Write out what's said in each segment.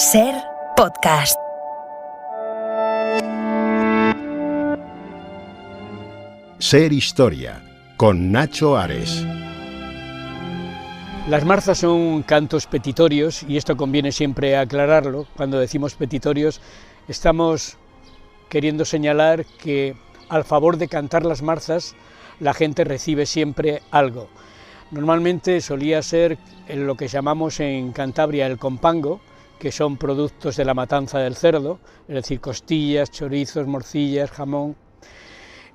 Ser Podcast. Ser Historia, con Nacho Ares. Las marzas son cantos petitorios, y esto conviene siempre aclararlo. Cuando decimos petitorios, estamos queriendo señalar que al favor de cantar las marzas, la gente recibe siempre algo. Normalmente solía ser lo que llamamos en Cantabria el compango, que son productos de la matanza del cerdo, es decir, costillas, chorizos, morcillas, jamón,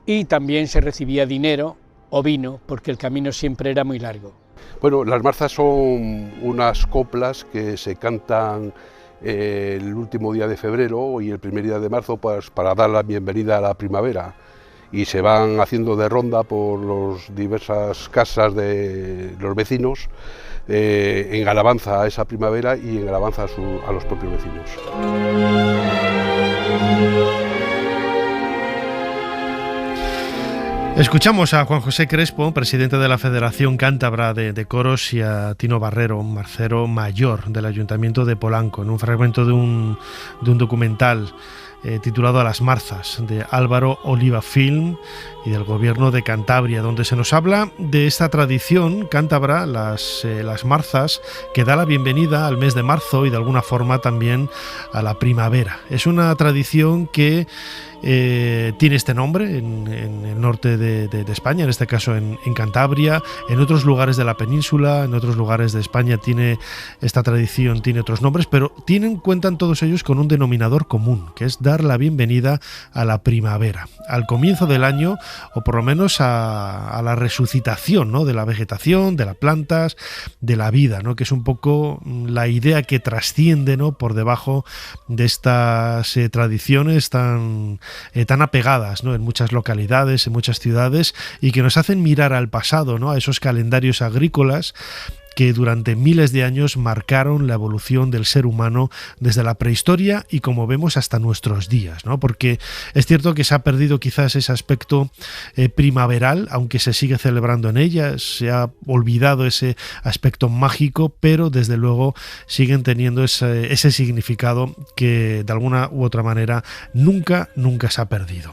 y también se recibía dinero o vino, porque el camino siempre era muy largo. Bueno, las marzas son unas coplas que se cantan el último día de febrero y el primer día de marzo, pues, para dar la bienvenida a la primavera, y se van haciendo de ronda por las diversas casas de los vecinos en alabanza a esa primavera y en alabanza a los propios vecinos. Escuchamos a Juan José Crespo, presidente de la Federación Cántabra de Coros, y a Tino Barrero, marcero mayor del Ayuntamiento de Polanco, en un fragmento de un documental titulado A las Marzas, de Álvaro Oliva Film y del Gobierno de Cantabria, donde se nos habla de esta tradición cántabra, las marzas, que da la bienvenida al mes de marzo y de alguna forma también a la primavera. Es una tradición que tiene este nombre en el norte de España, en este caso en Cantabria, en otros lugares de la península, en otros lugares de España esta tradición tiene otros nombres, pero cuentan todos ellos con un denominador común, que es dar la bienvenida a la primavera, al comienzo del año, o por lo menos a la resucitación, ¿no?, de la vegetación, de las plantas, de la vida, ¿no?, que es un poco la idea que trasciende, ¿no?, por debajo de estas tradiciones tan apegadas, ¿no?, en muchas localidades, en muchas ciudades, y que nos hacen mirar al pasado, ¿no?, a esos calendarios agrícolas que durante miles de años marcaron la evolución del ser humano desde la prehistoria y, como vemos, hasta nuestros días, ¿no? Porque es cierto que se ha perdido quizás ese aspecto primaveral, aunque se sigue celebrando en ella, se ha olvidado ese aspecto mágico, pero desde luego siguen teniendo ese significado que de alguna u otra manera nunca se ha perdido.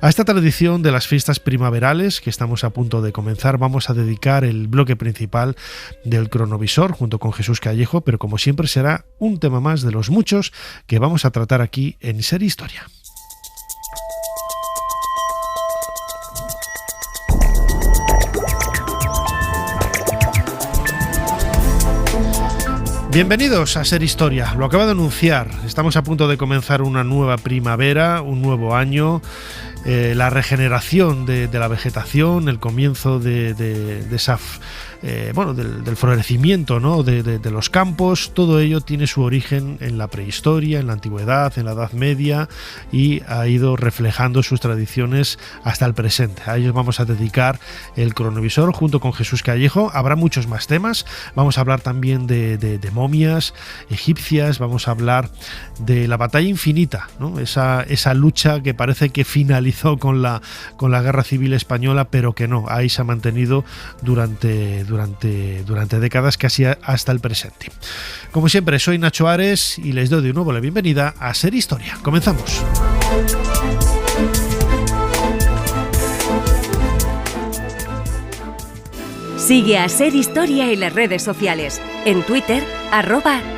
A esta tradición de las fiestas primaverales que estamos a punto de comenzar vamos a dedicar el bloque principal del cronovisor junto con Jesús Callejo, pero como siempre será un tema más de los muchos que vamos a tratar aquí en Ser Historia. Bienvenidos a Ser Historia. Lo acabo de anunciar, estamos a punto de comenzar una nueva primavera, un nuevo año, la regeneración de la vegetación, el comienzo de esa del florecimiento, ¿no?, de los campos. Todo ello tiene su origen en la prehistoria, en la antigüedad, en la Edad Media, y ha ido reflejando sus tradiciones hasta el presente. A ellos vamos a dedicar el cronovisor junto con Jesús Callejo. Habrá muchos más temas. Vamos a hablar también de momias egipcias, vamos a hablar de la batalla infinita, ¿no?, esa lucha que parece que finalizó con la Guerra Civil Española, pero que no, ahí se ha mantenido durante décadas, casi hasta el presente. Como siempre, soy Nacho Ares y les doy de nuevo la bienvenida a Ser Historia. Comenzamos. Sigue a Ser Historia en las redes sociales. En Twitter,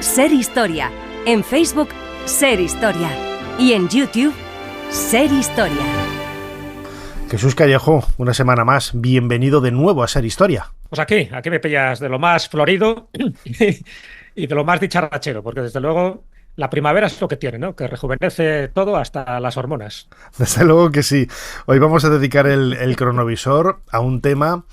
@SerHistoria. En Facebook, Ser Historia. Y en YouTube, Ser Historia. Jesús Callejo, una semana más. Bienvenido de nuevo a Ser Historia. Pues aquí me pillas de lo más florido y de lo más dicharachero, porque desde luego la primavera es lo que tiene, ¿no?, que rejuvenece todo, hasta las hormonas. Desde luego que sí. Hoy vamos a dedicar el cronovisor a un tema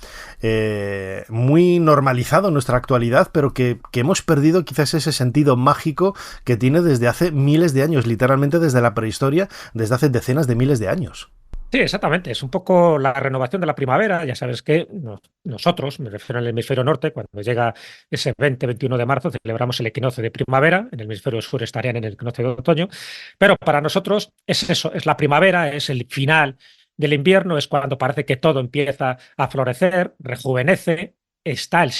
muy normalizado en nuestra actualidad, pero que hemos perdido quizás ese sentido mágico que tiene desde hace miles de años, literalmente desde la prehistoria, desde hace decenas de miles de años. Sí, exactamente. Es un poco la renovación de la primavera. Ya sabes que nosotros, me refiero al hemisferio norte, cuando llega ese 20-21 de marzo, celebramos el equinoccio de primavera. En el hemisferio sur estarían en el equinoccio de otoño. Pero para nosotros es eso, es la primavera, es el final del invierno, es cuando parece que todo empieza a florecer, rejuvenece, está el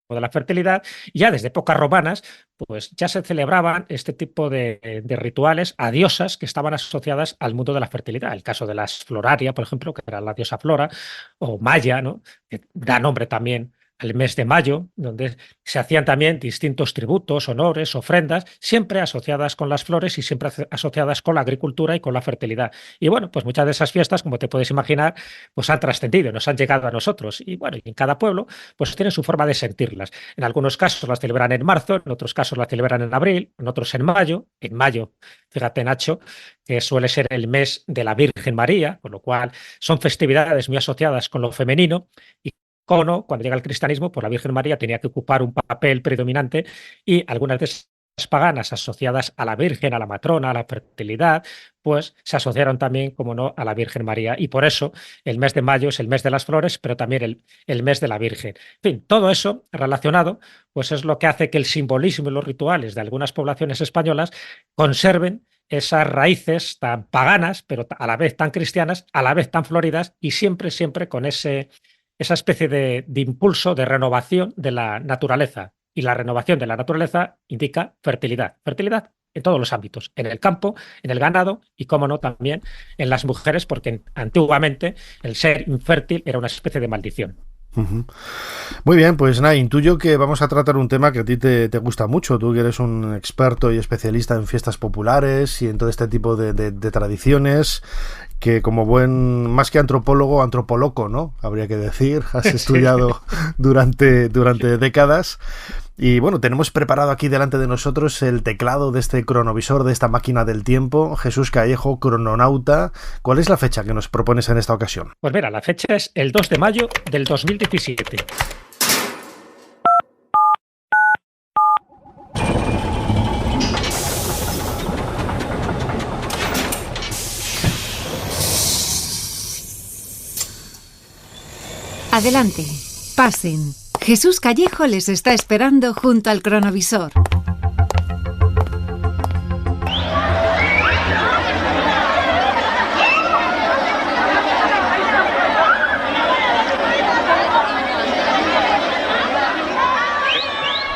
de la fertilidad. Ya desde épocas romanas, pues ya se celebraban este tipo de rituales a diosas que estaban asociadas al mundo de la fertilidad. El caso de las Floraria, por ejemplo, que era la diosa Flora, o Maya, ¿no?, que da nombre también al mes de mayo, donde se hacían también distintos tributos, honores, ofrendas, siempre asociadas con las flores y siempre asociadas con la agricultura y con la fertilidad. Y bueno, pues muchas de esas fiestas, como te puedes imaginar, pues han trascendido, nos han llegado a nosotros. Y bueno, en cada pueblo pues tiene su forma de sentirlas. En algunos casos las celebran en marzo, en otros casos las celebran en abril, en otros en mayo. En mayo, fíjate, Nacho, que suele ser el mes de la Virgen María, con lo cual son festividades muy asociadas con lo femenino. Y cómo no, cuando llega el cristianismo, pues la Virgen María tenía que ocupar un papel predominante, y algunas de esas paganas asociadas a la Virgen, a la matrona, a la fertilidad, pues se asociaron también, como no, a la Virgen María. Y por eso el mes de mayo es el mes de las flores, pero también el mes de la Virgen. En fin, todo eso relacionado, pues es lo que hace que el simbolismo y los rituales de algunas poblaciones españolas conserven esas raíces tan paganas, pero a la vez tan cristianas, a la vez tan floridas, y siempre, siempre con esa especie de impulso de renovación de la naturaleza. Y la renovación de la naturaleza indica fertilidad. Fertilidad en todos los ámbitos, en el campo, en el ganado y, cómo no, también en las mujeres, porque antiguamente el ser infértil era una especie de maldición. Muy bien, pues nada, intuyo que vamos a tratar un tema que a ti te gusta mucho, tú que eres un experto y especialista en fiestas populares y en todo este tipo de tradiciones, que como buen, más que antropólogo, antropoloco, ¿no?, habría que decir, has estudiado durante décadas. Y bueno, tenemos preparado aquí delante de nosotros el teclado de este cronovisor, de esta máquina del tiempo. Jesús Callejo, crononauta. ¿Cuál es la fecha que nos propones en esta ocasión? Pues mira, la fecha es el 2 de mayo del 2017. Adelante, pasen. Jesús Callejo les está esperando junto al cronovisor.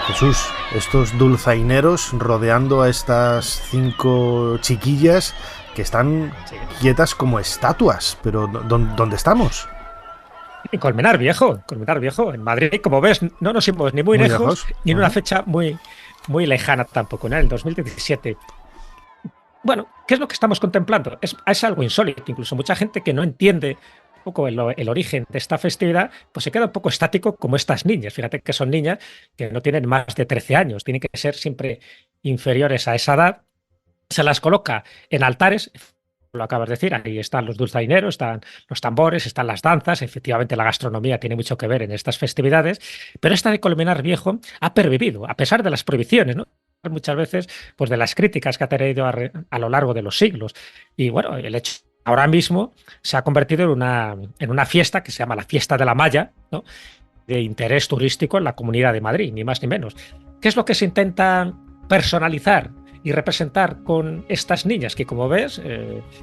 Jesús, estos dulzaineros rodeando a estas 5 chiquillas que están quietas como estatuas, pero ¿dónde estamos? En Colmenar Viejo, en Madrid, como ves, no nos hemos ni muy lejos, ni en una fecha muy, muy lejana tampoco, ¿no?, en el 2017. Bueno, ¿qué es lo que estamos contemplando? Es algo insólito, incluso mucha gente que no entiende un poco el origen de esta festividad, pues se queda un poco estático como estas niñas. Fíjate que son niñas que no tienen más de 13 años, tienen que ser siempre inferiores a esa edad. Se las coloca en altares. Lo acabas de decir, ahí están los dulzaineros, están los tambores, están las danzas. Efectivamente, la gastronomía tiene mucho que ver en estas festividades, pero esta de Colmenar Viejo ha pervivido, a pesar de las prohibiciones, ¿no?, muchas veces, pues de las críticas que ha tenido a lo largo de los siglos. Y bueno, el hecho ahora mismo se ha convertido en una fiesta que se llama la Fiesta de la Malla, ¿no?, de interés turístico en la Comunidad de Madrid, ni más ni menos. ¿Qué es lo que se intenta personalizar y representar con estas niñas que, como ves,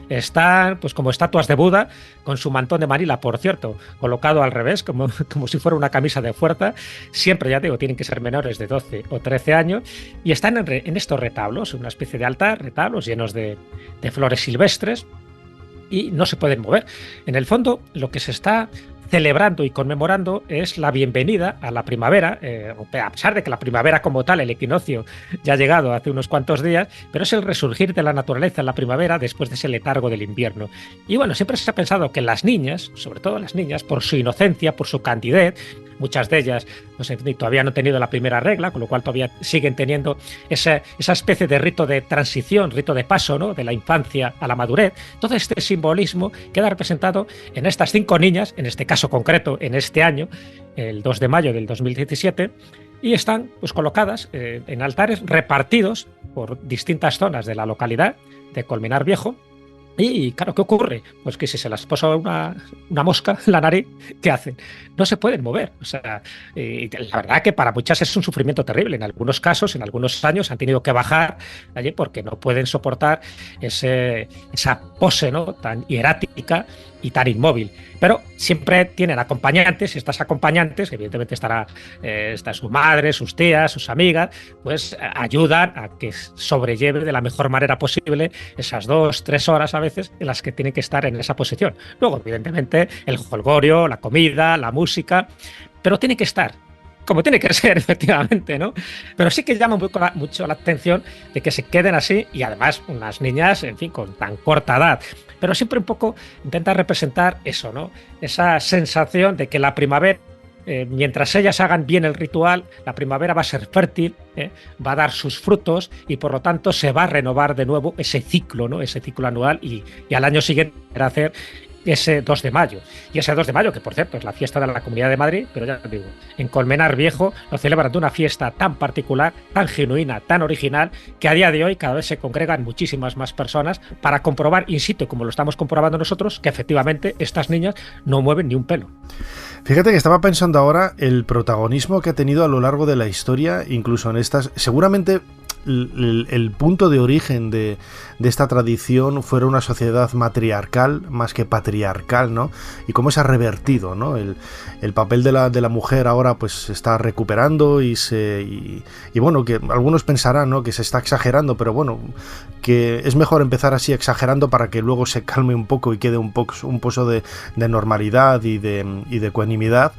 están pues como estatuas de Buda, con su mantón de Manila, por cierto, colocado al revés, como si fuera una camisa de fuerza? Siempre, ya digo, tienen que ser menores de 12 o 13 años y están en estos retablos, una especie de altar, retablos llenos de flores silvestres, y no se pueden mover. En el fondo, lo que se está celebrando y conmemorando es la bienvenida a la primavera, a pesar de que la primavera como tal, el equinoccio, ya ha llegado hace unos cuantos días, pero es el resurgir de la naturaleza en la primavera después de ese letargo del invierno. Y bueno, siempre se ha pensado que las niñas, sobre todo las niñas, por su inocencia, por su candidez, muchas de ellas pues, todavía no han tenido la primera regla, con lo cual todavía siguen teniendo esa especie de rito de transición, rito de paso, ¿no?, de la infancia a la madurez. Todo este simbolismo queda representado en estas 5 niñas, en este caso concreto, en este año, el 2 de mayo del 2017, y están pues, colocadas en altares repartidos por distintas zonas de la localidad de Colmenar Viejo. Y claro, ¿qué ocurre? Pues que si se las posa una mosca en la nariz, ¿qué hacen? No se pueden mover. O sea, la verdad que para muchas es un sufrimiento terrible. En algunos casos, en algunos años, han tenido que bajar allí porque no pueden soportar esa pose, ¿no?, tan hierática y tan inmóvil. Pero siempre tienen acompañantes, y estas acompañantes, evidentemente está su madre, sus tías, sus amigas, pues ayudan a que sobrelleve de la mejor manera posible esas 2-3 horas a veces en las que tienen que estar en esa posición. Luego, evidentemente, el jolgorio, la comida, la música, pero tiene que estar como tiene que ser, efectivamente, ¿no? Pero sí que llama mucho la atención de que se queden así, y además unas niñas, en fin, con tan corta edad. Pero siempre un poco intenta representar eso, ¿no? Esa sensación de que la primavera, mientras ellas hagan bien el ritual, la primavera va a ser fértil, va a dar sus frutos, y por lo tanto se va a renovar de nuevo ese ciclo, ¿no? Ese ciclo anual, y al año siguiente va a hacer ese 2 de mayo. Y ese 2 de mayo, que por cierto es la fiesta de la Comunidad de Madrid, pero ya digo, en Colmenar Viejo lo celebran de una fiesta tan particular, tan genuina, tan original, que a día de hoy cada vez se congregan muchísimas más personas para comprobar in situ, como lo estamos comprobando nosotros, que efectivamente estas niñas no mueven ni un pelo. Fíjate que estaba pensando ahora el protagonismo que ha tenido a lo largo de la historia, incluso en estas, seguramente el punto de origen de esta tradición fuera una sociedad matriarcal más que patriarcal, ¿no? Y cómo se ha revertido, ¿no? El papel de la mujer ahora pues se está recuperando y bueno, que algunos pensarán, ¿no?, que se está exagerando, pero bueno, que es mejor empezar así exagerando para que luego se calme un poco y quede un pozo de normalidad y de ecuanimidad.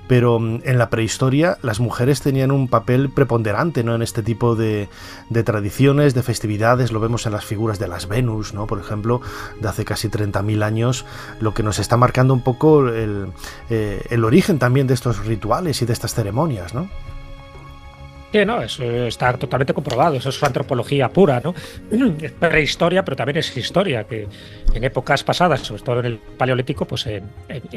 Pero en la prehistoria las mujeres tenían un papel preponderante, ¿no?, en este tipo de tradiciones, de festividades. Lo vemos en las figuras de las Venus, ¿no?, por ejemplo, de hace casi 30.000 años, lo que nos está marcando un poco el origen también de estos rituales y de estas ceremonias, ¿no? Sí, no, eso está totalmente comprobado, eso es antropología pura, ¿no? Es prehistoria, pero también es historia, que en épocas pasadas, sobre todo en el Paleolítico, pues en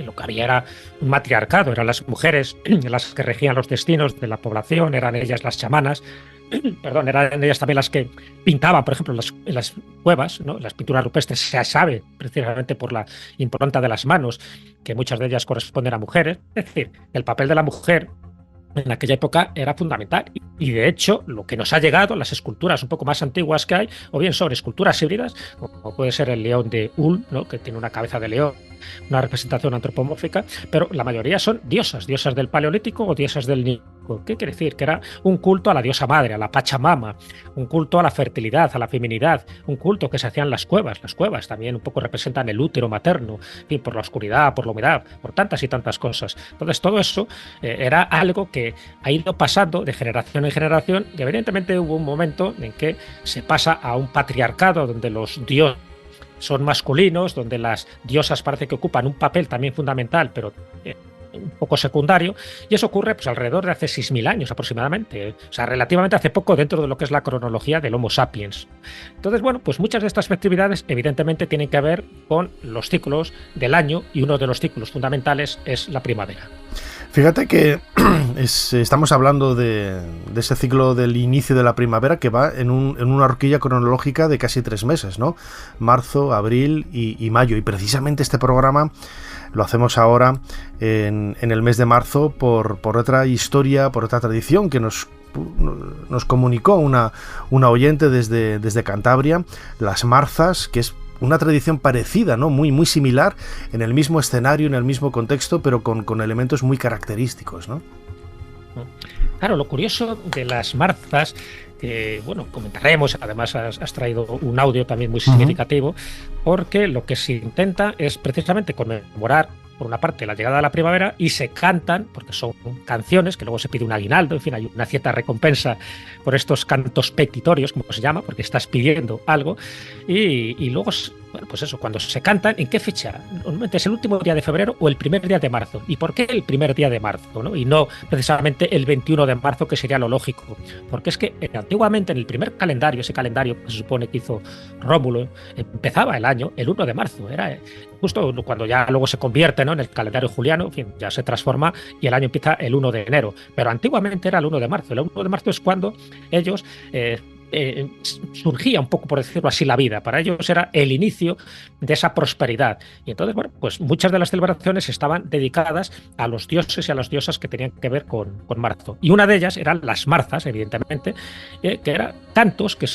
lo que había era un matriarcado, eran las mujeres las que regían los destinos de la población, eran ellas las chamanas, perdón, eran ellas también las que pintaban, por ejemplo, en las cuevas, ¿no? Las pinturas rupestres se sabe, precisamente por la impronta de las manos, que muchas de ellas corresponden a mujeres, es decir, el papel de la mujer en aquella época era fundamental, y de hecho lo que nos ha llegado, las esculturas un poco más antiguas que hay, o bien son esculturas híbridas, como puede ser el león de Ul, ¿no?, que tiene una cabeza de león, una representación antropomórfica, pero la mayoría son diosas del Paleolítico o diosas del Nico. ¿Qué quiere decir? Que era un culto a la diosa madre, a la Pachamama, un culto a la fertilidad, a la feminidad, un culto que se hacía en las cuevas. Las cuevas también un poco representan el útero materno, y por la oscuridad, por la humedad, por tantas y tantas cosas. Entonces todo eso era algo que ha ido pasando de generación en generación, y evidentemente hubo un momento en que se pasa a un patriarcado donde los dioses son masculinos, donde las diosas parece que ocupan un papel también fundamental, pero un poco secundario, y eso ocurre pues alrededor de hace 6.000 años aproximadamente, o sea, relativamente hace poco dentro de lo que es la cronología del Homo sapiens. Entonces, bueno, pues muchas de estas festividades evidentemente tienen que ver con los ciclos del año, y uno de los ciclos fundamentales es la primavera. Fíjate que estamos hablando de ese ciclo del inicio de la primavera que va en una horquilla cronológica de casi 3 meses, ¿no? Marzo, abril y mayo. Y precisamente este programa lo hacemos ahora en el mes de marzo por otra historia, por otra tradición que nos comunicó una oyente desde Cantabria, las marzas, que es una tradición parecida, ¿no?, muy similar, en el mismo escenario, en el mismo contexto, pero con elementos muy característicos, ¿no? Claro, lo curioso de las marzas, que bueno, comentaremos, además has traído un audio también muy significativo, porque lo que se intenta es precisamente conmemorar, por una parte, la llegada de la primavera, y se cantan, porque son canciones, que luego se pide un aguinaldo, en fin, hay una cierta recompensa por estos cantos petitorios, como se llama, porque estás pidiendo algo, y luego, bueno, pues eso, cuando se cantan, ¿en qué fecha? Normalmente es el último día de febrero o el primer día de marzo. ¿Y por qué el primer día de marzo, ¿no? Y no precisamente el 21 de marzo, que sería lo lógico? Porque es que antiguamente en el primer calendario, ese calendario que se supone que hizo Rómulo, empezaba el año el 1 de marzo, era justo cuando ya luego se convierte, ¿no?, en el calendario juliano, en fin, ya se transforma y el año empieza el 1 de enero. Pero antiguamente era el 1 de marzo. El 1 de marzo es cuando ellos surgía un poco, por decirlo así, la vida. Para ellos era el inicio de esa prosperidad. Y entonces, bueno, pues muchas de las celebraciones estaban dedicadas a los dioses y a las diosas que tenían que ver con marzo. Y una de ellas eran las marzas, evidentemente, que eran cantos que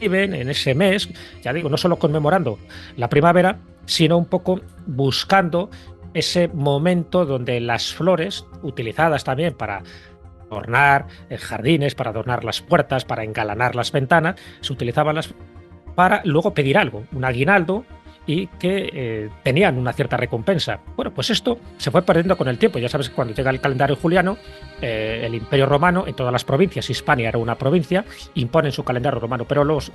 viven en ese mes, ya digo, no solo conmemorando la primavera, sino un poco buscando ese momento donde las flores, utilizadas también para adornar jardines, para adornar las puertas, para engalanar las ventanas, se utilizaban para luego pedir algo, un aguinaldo, y que tenían una cierta recompensa. Bueno, pues esto se fue perdiendo con el tiempo. Ya sabes que cuando llega el calendario juliano, el Imperio Romano, en todas las provincias, Hispania era una provincia, imponen su calendario romano, pero los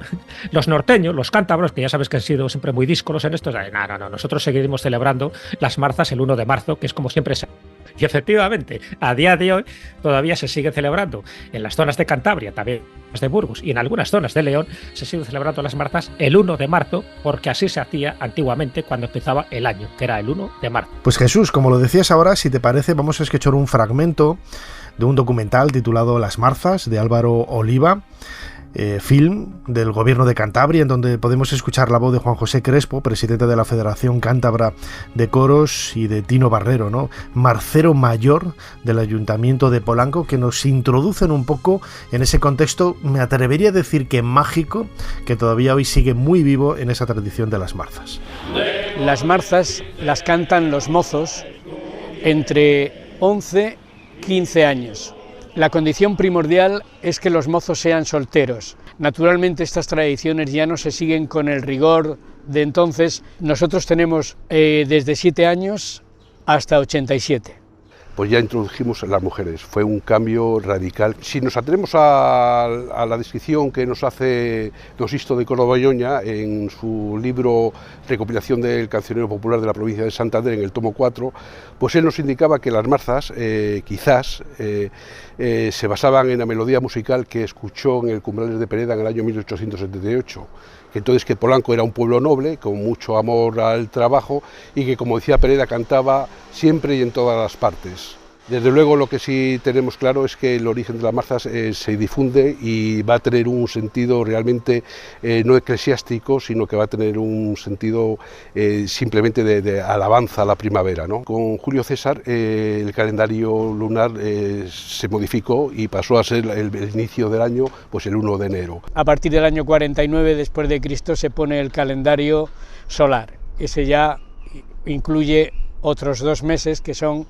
norteños, los cántabros, que ya sabes que han sido siempre muy díscolos en esto, no, nosotros seguiremos celebrando las marzas el 1 de marzo, que es como siempre se... Y efectivamente, a día de hoy todavía se sigue celebrando en las zonas de Cantabria, también de Burgos y en algunas zonas de León, se siguen celebrando las marzas el 1 de marzo, porque así se hacía antiguamente cuando empezaba el año, que era el 1 de marzo. Pues Jesús, como lo decías ahora, si te parece, vamos a escuchar un fragmento de un documental titulado Las Marzas, de Álvaro Oliva, film del gobierno de Cantabria, en donde podemos escuchar la voz de Juan José Crespo, presidente de la Federación Cántabra de Coros, y de Tino Barrero, ¿no?, marcero mayor del Ayuntamiento de Polanco, que nos introducen un poco en ese contexto, me atrevería a decir que mágico, que todavía hoy sigue muy vivo en esa tradición de las marzas. Las marzas las cantan los mozos entre 11 y 15 años. La condición primordial es que los mozos sean solteros. Naturalmente estas tradiciones ya no se siguen con el rigor de entonces. Nosotros tenemos desde 7 años hasta 87. Pues ya introdujimos a las mujeres, fue un cambio radical. Si nos atenemos a la descripción que nos hace don Sisto de Córdoba y Oña en su libro Recopilación del Cancionero Popular de la Provincia de Santander, en el tomo 4, pues él nos indicaba que las marzas quizás se basaban en la melodía musical que escuchó en el Cumbrales de Pereda en el año 1878. Entonces que Polanco era un pueblo noble, con mucho amor al trabajo, y que, como decía Pereda, cantaba siempre y en todas las partes. Desde luego, lo que sí tenemos claro es que el origen de las marzas se difunde y va a tener un sentido realmente no eclesiástico, sino que va a tener un sentido simplemente de alabanza a la primavera, ¿no? Con Julio César el calendario lunar se modificó y pasó a ser el inicio del año, pues el 1 de enero. A partir del año 49 después de Cristo se pone el calendario solar. Ese ya incluye otros 2 meses que son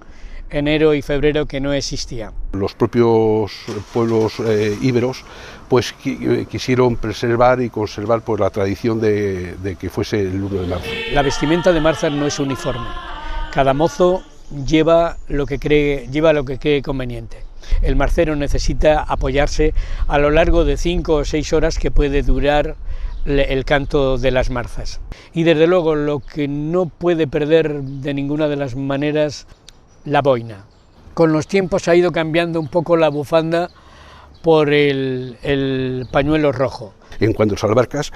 enero y febrero, que no existían. Los propios pueblos íberos pues quisieron preservar y conservar pues la tradición de que fuese el 1 de marzo. La vestimenta de marzas no es uniforme. Cada mozo lleva lo que cree conveniente. El marcero necesita apoyarse a lo largo de 5 o 6 horas que puede durar el canto de las marzas. Y desde luego lo que no puede perder de ninguna de las maneras, la boina. Con los tiempos ha ido cambiando un poco la bufanda por el pañuelo rojo. En cuanto a las albarcas,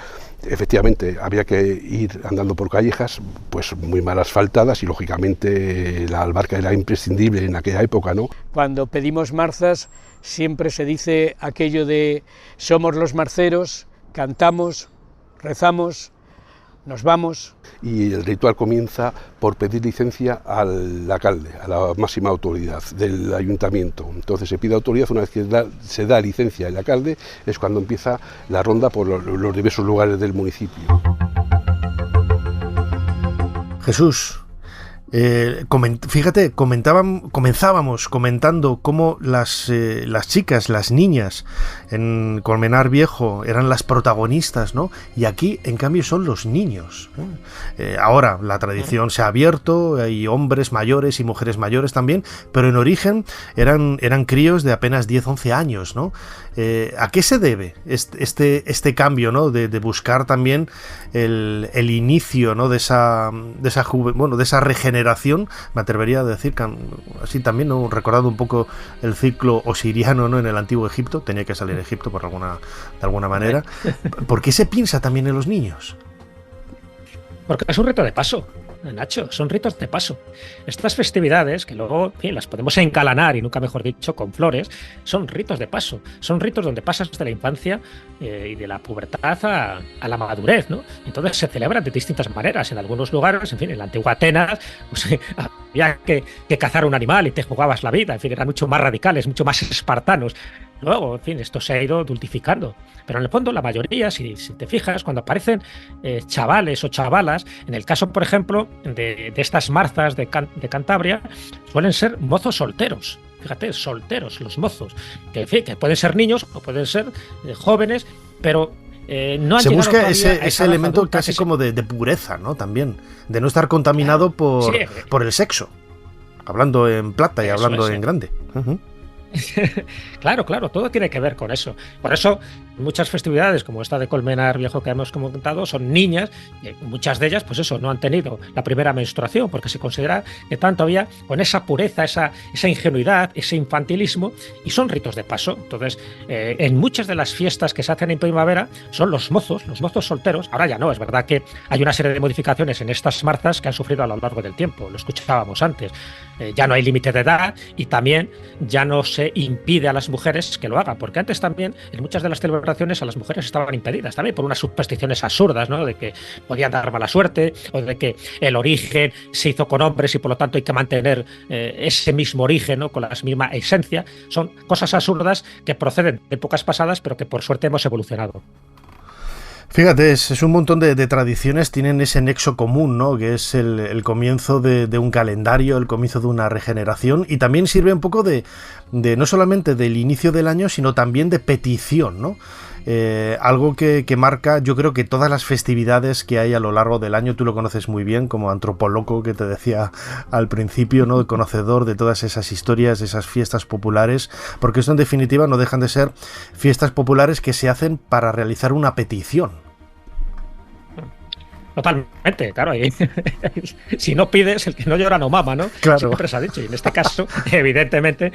efectivamente había que ir andando por callejas pues muy mal asfaltadas y lógicamente la albarca era imprescindible en aquella época, ¿no? Cuando pedimos marzas siempre se dice aquello de somos los marceros, cantamos, rezamos, nos vamos. Y el ritual comienza por pedir licencia al alcalde, a la máxima autoridad del ayuntamiento. Entonces se pide autoridad, una vez que se da licencia al alcalde, es cuando empieza la ronda por los diversos lugares del municipio. Jesús, fíjate, comenzábamos comentando cómo las chicas, las niñas en Colmenar Viejo eran las protagonistas, ¿no? Y aquí, en cambio, son los niños, ¿eh? Ahora la tradición se ha abierto, hay hombres mayores y mujeres mayores también, pero en origen eran críos de apenas 10-11 años, ¿no? ¿A qué se debe este cambio, ¿no? De buscar también el inicio, ¿no? de esa regeneración, me atrevería a decir, así también, ¿no? Recordando un poco el ciclo osiriano, ¿no? En el antiguo Egipto, tenía que salir Egipto de alguna manera. ¿Por qué se piensa también en los niños? Porque es un rito de paso, Nacho, son ritos de paso. Estas festividades, que luego en fin, las podemos encalanar, y nunca mejor dicho, con flores, son ritos de paso. Son ritos donde pasas de la infancia y de la pubertad a la madurez, ¿no? Entonces se celebran de distintas maneras. En algunos lugares, en fin, en la antigua Atenas, pues, había que cazar un animal y te jugabas la vida. En fin, eran mucho más radicales, mucho más espartanos. Luego, en fin, esto se ha ido dulcificando. Pero en el fondo, la mayoría, si te fijas, cuando aparecen chavales o chavalas, en el caso, por ejemplo, de estas marzas de Cantabria, suelen ser mozos solteros. Fíjate, solteros, los mozos. Que, en fin, que pueden ser niños o pueden ser jóvenes, pero no han se llegado busca todavía a ese elemento casi como de pureza, ¿no? También, de no estar contaminado por el sexo. Hablando en plata y hablando en grande. Claro, todo tiene que ver con eso. Por eso, muchas festividades como esta de Colmenar Viejo que hemos comentado son niñas, y muchas de ellas, pues eso, no han tenido la primera menstruación, porque se considera que están todavía con esa pureza, esa ingenuidad, ese infantilismo, y son ritos de paso. Entonces, en muchas de las fiestas que se hacen en primavera son los mozos solteros. Ahora ya no, es verdad que hay una serie de modificaciones en estas marzas que han sufrido a lo largo del tiempo, lo escuchábamos antes. Ya no hay límite de edad y también ya no se impide a las mujeres que lo hagan, porque antes también en muchas de las celebraciones a las mujeres estaban impedidas también por unas supersticiones absurdas, ¿no? De que podían dar mala suerte o de que el origen se hizo con hombres y por lo tanto hay que mantener ese mismo origen, ¿no? Con la misma esencia. Son cosas absurdas que proceden de épocas pasadas pero que por suerte hemos evolucionado. Fíjate, es un montón de tradiciones, tienen ese nexo común, ¿no? Que es el comienzo de un calendario, el comienzo de una regeneración, y también sirve un poco de no solamente del inicio del año, sino también de petición, ¿no? Algo que marca, yo creo que todas las festividades que hay a lo largo del año, tú lo conoces muy bien como antropólogo que te decía al principio, ¿no? Conocedor de todas esas historias, de esas fiestas populares, porque esto en definitiva no dejan de ser fiestas populares que se hacen para realizar una petición. Totalmente, claro. Si no pides, el que no llora no mama, ¿no? Claro. Siempre se ha dicho. Y en este caso, evidentemente,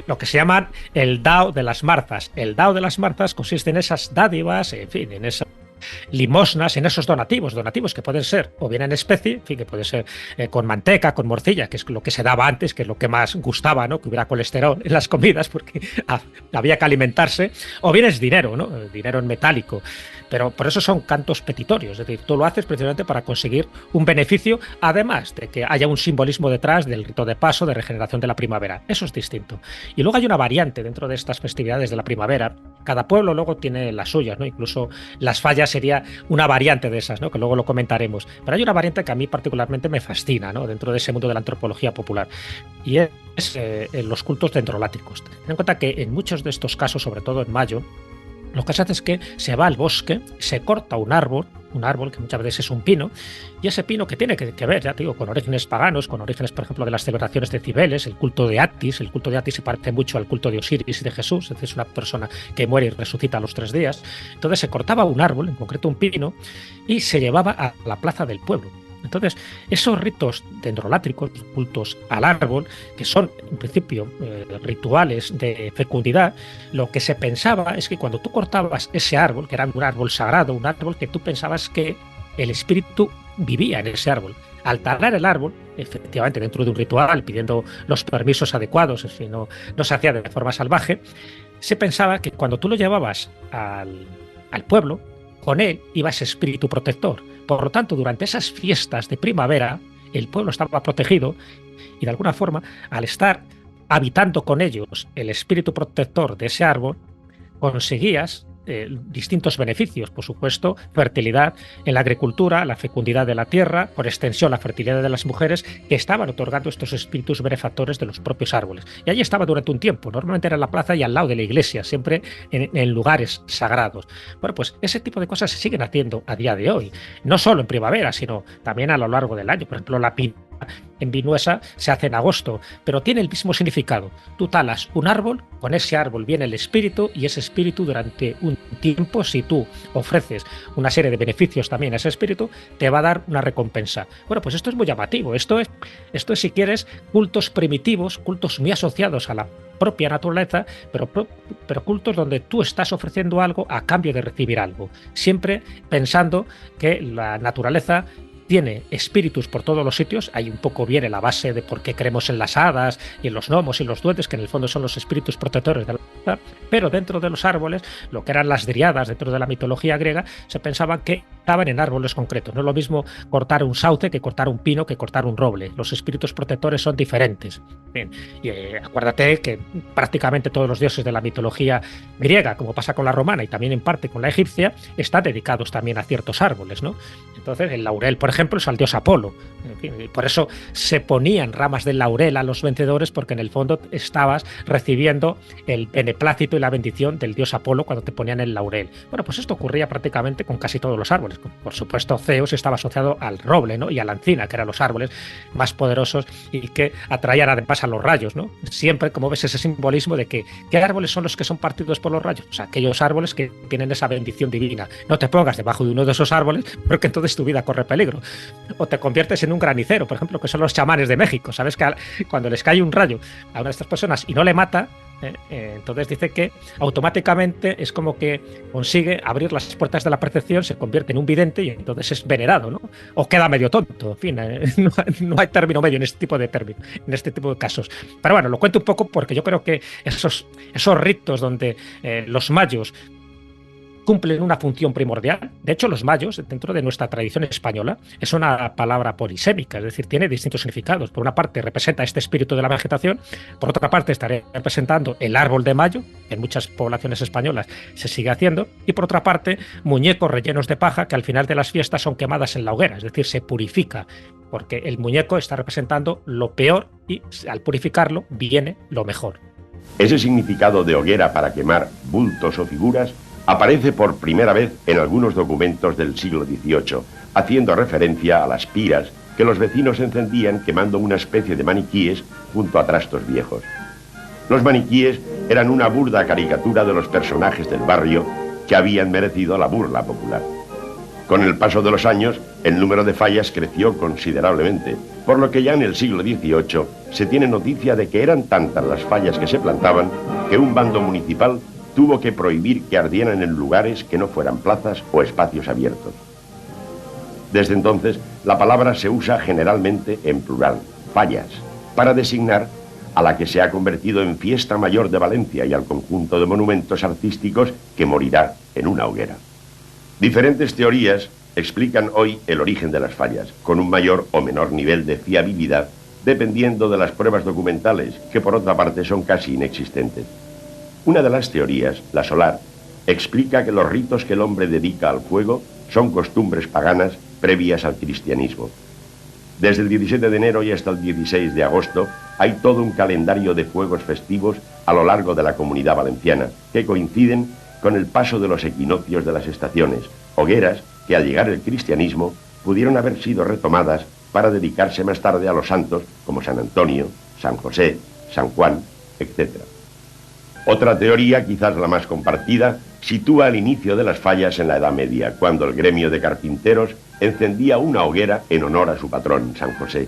lo que se llama el Dao de las marzas. El Dao de las marzas consiste en esas dádivas, en fin, en esas limosnas, en esos donativos que pueden ser o bien en especie, en fin, que puede ser con manteca, con morcilla, que es lo que se daba antes, que es lo que más gustaba, ¿no? Que hubiera colesterol en las comidas porque había que alimentarse, o bien es dinero, ¿no? Dinero en metálico. Pero por eso son cantos petitorios, es decir, tú lo haces precisamente para conseguir un beneficio, además de que haya un simbolismo detrás del rito de paso, de regeneración de la primavera. Eso es distinto. Y luego hay una variante dentro de estas festividades de la primavera. Cada pueblo luego tiene las suyas, ¿no? Incluso las fallas sería una variante de esas, ¿no? Que luego lo comentaremos. Pero hay una variante que a mí particularmente me fascina, ¿no? Dentro de ese mundo de la antropología popular. Y es los cultos dendrolátricos. Ten en cuenta que en muchos de estos casos, sobre todo en mayo, lo que se hace es que se va al bosque, se corta un árbol que muchas veces es un pino, y ese pino que tiene que ver, ya te digo, con orígenes paganos, con orígenes, por ejemplo, de las celebraciones de Cibeles, el culto de Atis se parece mucho al culto de Osiris y de Jesús, es decir, es una persona que muere y resucita a los 3 días. Entonces se cortaba un árbol, en concreto un pino, y se llevaba a la plaza del pueblo. Entonces, esos ritos dendrolátricos, cultos al árbol, que son, en principio, rituales de fecundidad, lo que se pensaba es que cuando tú cortabas ese árbol, que era un árbol sagrado, un árbol que tú pensabas que el espíritu vivía en ese árbol. Al talar el árbol, efectivamente, dentro de un ritual, pidiendo los permisos adecuados, es decir, no se hacía de forma salvaje, se pensaba que cuando tú lo llevabas al pueblo, con él iba ese espíritu protector. Por lo tanto, durante esas fiestas de primavera, el pueblo estaba protegido y, de alguna forma, al estar habitando con ellos el espíritu protector de ese árbol, conseguías distintos beneficios, por supuesto, fertilidad en la agricultura, la fecundidad de la tierra, por extensión la fertilidad de las mujeres, que estaban otorgando estos espíritus benefactores de los propios árboles. Y allí estaba durante un tiempo, normalmente era en la plaza y al lado de la iglesia, siempre en lugares sagrados. Bueno, pues ese tipo de cosas se siguen haciendo a día de hoy, no solo en primavera, sino también a lo largo del año. Por ejemplo, la pina en Vinuesa se hace en agosto, pero tiene el mismo significado. Tú talas un árbol, con ese árbol viene el espíritu, y ese espíritu durante un tiempo, si tú ofreces una serie de beneficios también a ese espíritu, te va a dar una recompensa. Bueno, pues esto es muy llamativo. Esto es, si quieres, cultos primitivos, cultos muy asociados a la propia naturaleza, pero cultos donde tú estás ofreciendo algo a cambio de recibir algo, siempre pensando que la naturaleza tiene espíritus por todos los sitios. Ahí un poco viene la base de por qué creemos en las hadas y en los gnomos y los duendes, que en el fondo son los espíritus protectores de la ciudad. Pero dentro de los árboles, lo que eran las dríadas dentro de la mitología griega, se pensaban que estaban en árboles concretos. No es lo mismo cortar un sauce que cortar un pino que cortar un roble. Los espíritus protectores son diferentes. Bien, y acuérdate que prácticamente todos los dioses de la mitología griega, como pasa con la romana y también en parte con la egipcia, están dedicados también a ciertos árboles, ¿no? Entonces, el laurel, por ejemplo, es al dios Apolo. En fin, y por eso se ponían ramas de laurel a los vencedores, porque en el fondo estabas recibiendo el beneplácito y la bendición del dios Apolo cuando te ponían el laurel. Bueno, pues esto ocurría prácticamente con casi todos los árboles. Por supuesto, Zeus estaba asociado al roble, ¿no? Y a la encina, que eran los árboles más poderosos y que atraían además a los rayos, ¿no? Siempre, como ves, ese simbolismo de que ¿qué árboles son los que son partidos por los rayos? O sea, aquellos árboles que tienen esa bendición divina. No te pongas debajo de uno de esos árboles, porque entonces tu vida corre peligro. O te conviertes en un granicero, por ejemplo, que son los chamanes de México. Sabes que cuando les cae un rayo a una de estas personas y no le mata, entonces dice que automáticamente es como que consigue abrir las puertas de la percepción, se convierte en un vidente y entonces es venerado, ¿no? O queda medio tonto, en fin, no hay término medio en este tipo de términos, en este tipo de casos. Pero bueno, lo cuento un poco porque yo creo que esos ritos donde los mayos cumplen una función primordial. De hecho, los mayos, dentro de nuestra tradición española, es una palabra polisémica, es decir, tiene distintos significados. Por una parte, representa este espíritu de la vegetación, por otra parte, estaría representando el árbol de mayo, que en muchas poblaciones españolas se sigue haciendo, y por otra parte, muñecos rellenos de paja que al final de las fiestas son quemadas en la hoguera, es decir, se purifica, porque el muñeco está representando lo peor y al purificarlo viene lo mejor. Ese significado de hoguera para quemar bultos o figuras aparece por primera vez en algunos documentos del siglo XVIII, haciendo referencia a las piras que los vecinos encendían quemando una especie de maniquíes junto a trastos viejos. Los maniquíes eran una burda caricatura de los personajes del barrio que habían merecido la burla popular. Con el paso de los años, el número de fallas creció considerablemente, por lo que ya en el siglo XVIII se tiene noticia de que eran tantas las fallas que se plantaban que un bando municipal tuvo que prohibir que ardieran en lugares que no fueran plazas o espacios abiertos. Desde entonces, la palabra se usa generalmente en plural, fallas, para designar a la que se ha convertido en fiesta mayor de Valencia y al conjunto de monumentos artísticos que morirá en una hoguera. Diferentes teorías explican hoy el origen de las fallas, con un mayor o menor nivel de fiabilidad, dependiendo de las pruebas documentales, que por otra parte son casi inexistentes. Una de las teorías, la solar, explica que los ritos que el hombre dedica al fuego son costumbres paganas previas al cristianismo. Desde el 17 de enero y hasta el 16 de agosto hay todo un calendario de fuegos festivos a lo largo de la Comunidad Valenciana, que coinciden con el paso de los equinoccios de las estaciones, hogueras que al llegar el cristianismo pudieron haber sido retomadas para dedicarse más tarde a los santos como San Antonio, San José, San Juan, etc. Otra teoría, quizás la más compartida, sitúa el inicio de las fallas en la Edad Media, cuando el gremio de carpinteros encendía una hoguera en honor a su patrón, San José.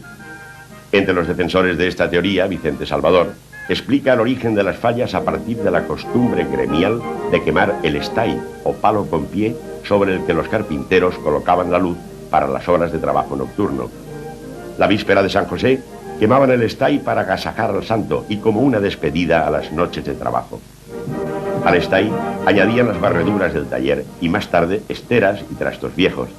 Entre los defensores de esta teoría, Vicente Salvador explica el origen de las fallas a partir de la costumbre gremial de quemar el estay o palo con pie sobre el que los carpinteros colocaban la luz para las horas de trabajo nocturno. La víspera de San José quemaban el estay para agasajar al santo y como una despedida a las noches de trabajo. Al estay añadían las barreduras del taller y más tarde esteras y trastos viejos.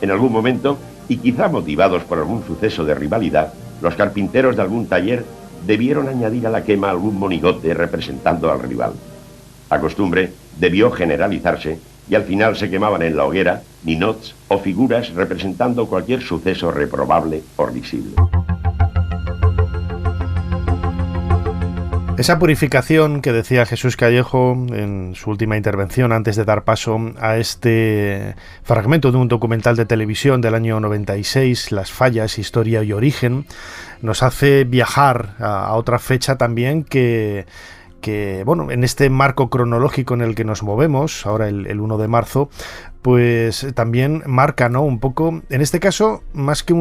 En algún momento, y quizá motivados por algún suceso de rivalidad, los carpinteros de algún taller debieron añadir a la quema algún monigote representando al rival. La costumbre debió generalizarse y al final se quemaban en la hoguera ninots o figuras representando cualquier suceso reprobable o risible. Esa purificación que decía Jesús Callejo en su última intervención antes de dar paso a este fragmento de un documental de televisión del año 96, Las fallas, historia y origen, nos hace viajar a otra fecha también que bueno, en este marco cronológico en el que nos movemos, ahora el 1 de marzo, pues también marca, ¿no?, un poco, en este caso, más que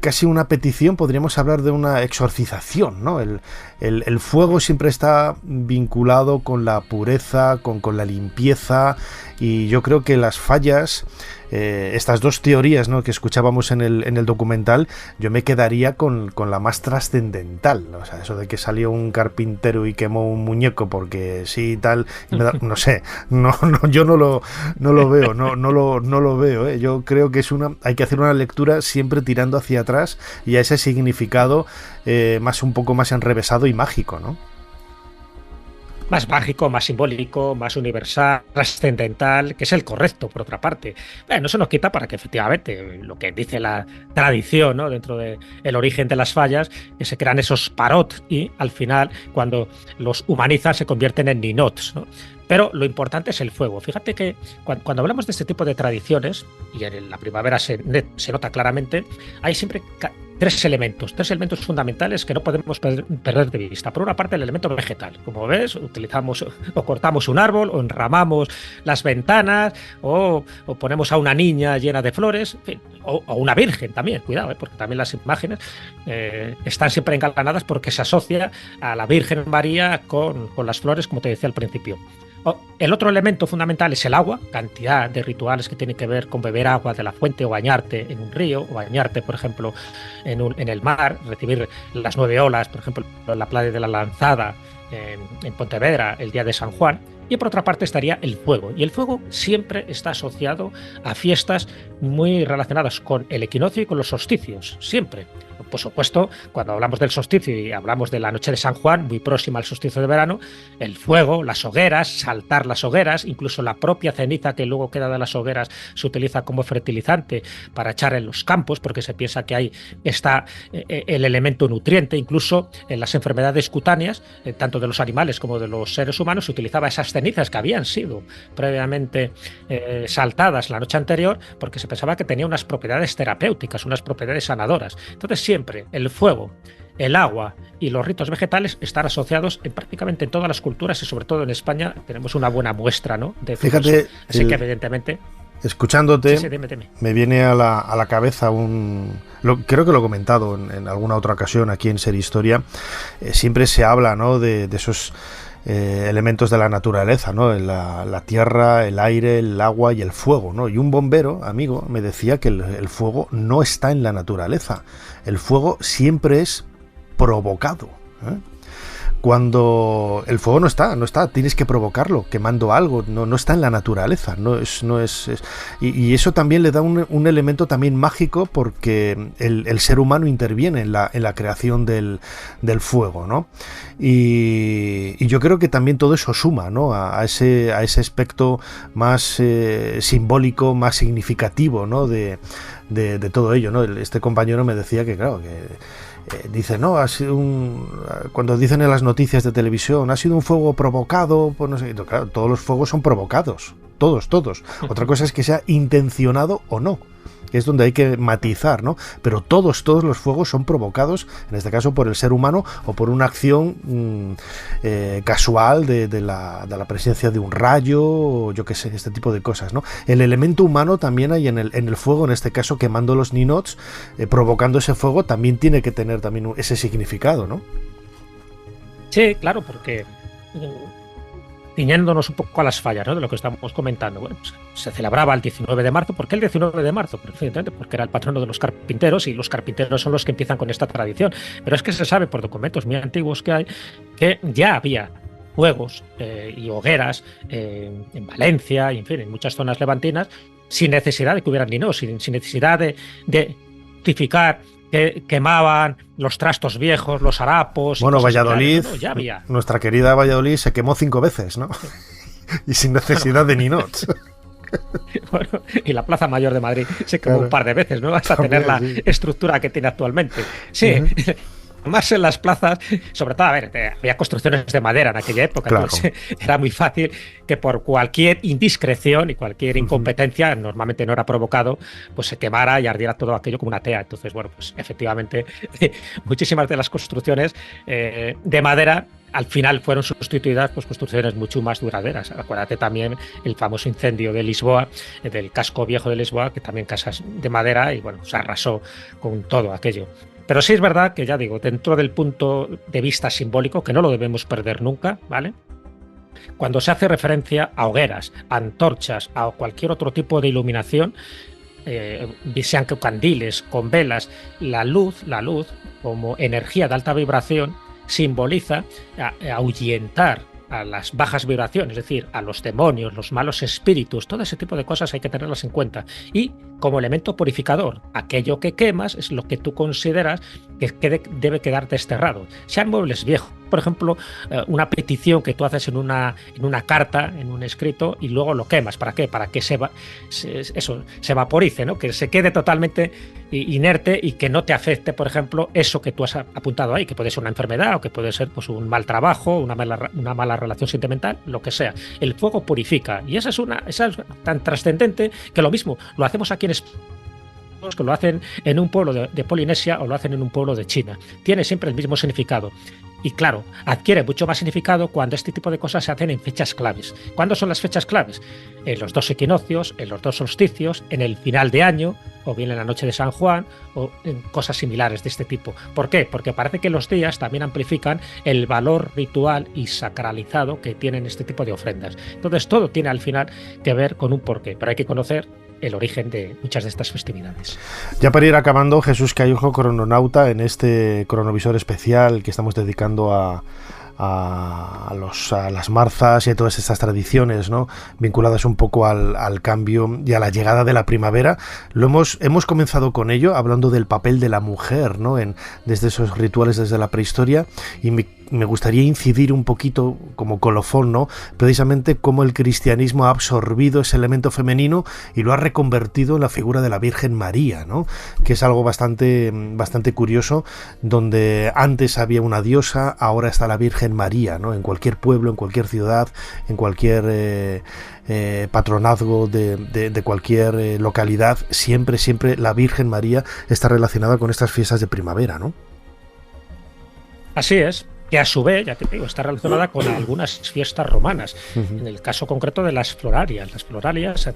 casi una petición, podríamos hablar de una exorcización, ¿no? El fuego siempre está vinculado con la pureza, con la limpieza, y yo creo que las fallas estas dos teorías, ¿no?, que escuchábamos en el documental, yo me quedaría con la más trascendental, ¿no? O sea, eso de que salió un carpintero y quemó un muñeco porque sí y tal, no sé, yo no lo veo, no lo veo, ¿eh? Yo creo que hay que hacer una lectura siempre tirando hacia atrás y a ese significado un poco más enrevesado y mágico, ¿no? Más mágico, más simbólico, más universal, trascendental, que es el correcto, por otra parte. Bueno, eso nos quita para que efectivamente lo que dice la tradición, ¿no?, dentro del origen de las fallas, que se crean esos parot y al final, cuando los humanizan, se convierten en ninots, ¿no? Pero lo importante es el fuego. Fíjate que cuando hablamos de este tipo de tradiciones, y en la primavera se nota claramente, hay siempre tres elementos fundamentales que no podemos perder de vista. Por una parte, el elemento vegetal. Como ves, utilizamos o cortamos un árbol, o enramamos las ventanas, o ponemos a una niña llena de flores, en fin, o una virgen también, cuidado, porque también las imágenes están siempre engalanadas porque se asocia a la Virgen María con las flores, como te decía al principio. El otro elemento fundamental es el agua, cantidad de rituales que tienen que ver con beber agua de la fuente o bañarte en un río, o bañarte, por ejemplo, en el mar, recibir las 9 olas, por ejemplo, en la playa de la Lanzada, en Pontevedra, el día de San Juan. Y por otra parte estaría el fuego. Y el fuego siempre está asociado a fiestas muy relacionadas con el equinoccio y con los solsticios, siempre. Por supuesto, cuando hablamos del solsticio y hablamos de la noche de San Juan, muy próxima al solsticio de verano, el fuego, las hogueras, saltar las hogueras, incluso la propia ceniza que luego queda de las hogueras se utiliza como fertilizante para echar en los campos, porque se piensa que ahí está el elemento nutriente. Incluso en las enfermedades cutáneas, tanto de los animales como de los seres humanos, se utilizaba esas cenizas que habían sido previamente saltadas la noche anterior, porque se pensaba que tenía unas propiedades terapéuticas, unas propiedades sanadoras. Entonces siempre el fuego, el agua y los ritos vegetales están asociados prácticamente en todas las culturas, y sobre todo en España tenemos una buena muestra, ¿no?, de fuego. Fíjate, así que evidentemente... Escuchándote, sí, dime. Me viene a la cabeza creo que lo he comentado en alguna otra ocasión aquí en Ser Historia. Siempre se habla, ¿no?, de esos elementos de la naturaleza, ¿no?, la tierra, el aire, el agua y el fuego, ¿no? Y un bombero, amigo, me decía que el fuego no está en la naturaleza. El fuego siempre es provocado, ¿eh? Cuando el fuego no está, tienes que provocarlo, quemando algo, no está en la naturaleza, y eso también le da un elemento también mágico, porque el ser humano interviene en la creación del fuego, ¿no? Y yo creo que también todo eso suma, ¿no?, a ese aspecto más simbólico, más significativo, ¿no?, de todo ello, ¿no? Este compañero me decía que, claro, que dice, no, ha sido cuando dicen en las noticias de televisión, ha sido un fuego provocado, pues no sé, claro, todos los fuegos son provocados, todos. Otra cosa es que sea intencionado o no, que es donde hay que matizar, ¿no? Pero todos los fuegos son provocados, en este caso por el ser humano, o por una acción casual de la presencia de un rayo, o yo qué sé, este tipo de cosas, ¿no? El elemento humano también hay en el fuego, en este caso quemando los ninots, provocando ese fuego, también tiene que tener también ese significado, ¿no? Sí, claro, porque ciñéndonos un poco a las fallas, ¿no?, de lo que estamos comentando. Bueno, pues se celebraba el 19 de marzo. ¿Por qué el 19 de marzo? Precisamente porque era el patrono de los carpinteros, y los carpinteros son los que empiezan con esta tradición. Pero es que se sabe por documentos muy antiguos que hay que ya había fuegos y hogueras en Valencia, y en fin, en muchas zonas levantinas, sin necesidad de que hubieran ninos, sin necesidad de tipificar que quemaban los trastos viejos, los harapos. Bueno, Valladolid, ¿no? Ya había. Nuestra querida Valladolid se quemó 5 veces, ¿no? Y sin necesidad de ninots. Bueno, y la Plaza Mayor de Madrid se quemó un par de veces, ¿no?, hasta también, tener la estructura que tiene actualmente. Sí. Más en las plazas, sobre todo, había construcciones de madera en aquella época, claro. Entonces era muy fácil que por cualquier indiscreción y cualquier incompetencia, normalmente no era provocado, pues se quemara y ardiera todo aquello como una tea. Entonces, bueno, pues efectivamente muchísimas de las construcciones de madera al final fueron sustituidas por construcciones mucho más duraderas. Acuérdate también el famoso incendio de Lisboa, del casco viejo de Lisboa, que también casas de madera, y bueno, se arrasó con todo aquello. Pero sí es verdad que, ya digo, dentro del punto de vista simbólico, que no lo debemos perder nunca, ¿vale? cuando se hace referencia a hogueras, a antorchas, a cualquier otro tipo de iluminación, sean con candiles, con velas, la luz como energía de alta vibración simboliza ahuyentar a las bajas vibraciones, es decir, a los demonios, los malos espíritus, todo ese tipo de cosas hay que tenerlas en cuenta. Y como elemento purificador, aquello que quemas es lo que tú consideras que debe quedar desterrado. Sean muebles viejos, por ejemplo, una petición que tú haces en una carta, en un escrito, y luego lo quemas. ¿Para qué? Para que se vaporice, ¿no? Que se quede totalmente inerte y que no te afecte, por ejemplo, eso que tú has apuntado ahí, que puede ser una enfermedad o que puede ser pues, un mal trabajo, una mala relación sentimental, lo que sea. El fuego purifica, y esa es tan trascendente que lo mismo lo hacemos aquí en España, que lo hacen en un pueblo de Polinesia o lo hacen en un pueblo de China. Tiene siempre el mismo significado. Y claro, adquiere mucho más significado cuando este tipo de cosas se hacen en fechas claves. ¿Cuándo son las fechas claves? En los 2 equinoccios, en los 2 solsticios, en el final de año, o bien en la noche de San Juan, o en cosas similares de este tipo. ¿Por qué? Porque parece que los días también amplifican el valor ritual y sacralizado que tienen este tipo de ofrendas. Entonces todo tiene al final que ver con un porqué, pero hay que conocer el origen de muchas de estas festividades. Ya para ir acabando, Jesús Callejo, crononauta, en este cronovisor especial que estamos dedicando a las marzas y a todas estas tradiciones, ¿no?, vinculadas un poco al cambio y a la llegada de la primavera. Hemos comenzado con ello, hablando del papel de la mujer, ¿no?, desde esos rituales desde la prehistoria, y me gustaría incidir un poquito como colofón, ¿no?, precisamente cómo el cristianismo ha absorbido ese elemento femenino y lo ha reconvertido en la figura de la Virgen María, ¿no?, que es algo bastante curioso, donde antes había una diosa, ahora está la Virgen María, ¿no?, en cualquier pueblo, en cualquier ciudad, en cualquier patronazgo de cualquier localidad, siempre la Virgen María está relacionada con estas fiestas de primavera, ¿no? Así es, que a su vez, ya te digo, está relacionada con algunas fiestas romanas. En el caso concreto de las florarias. Las florarias se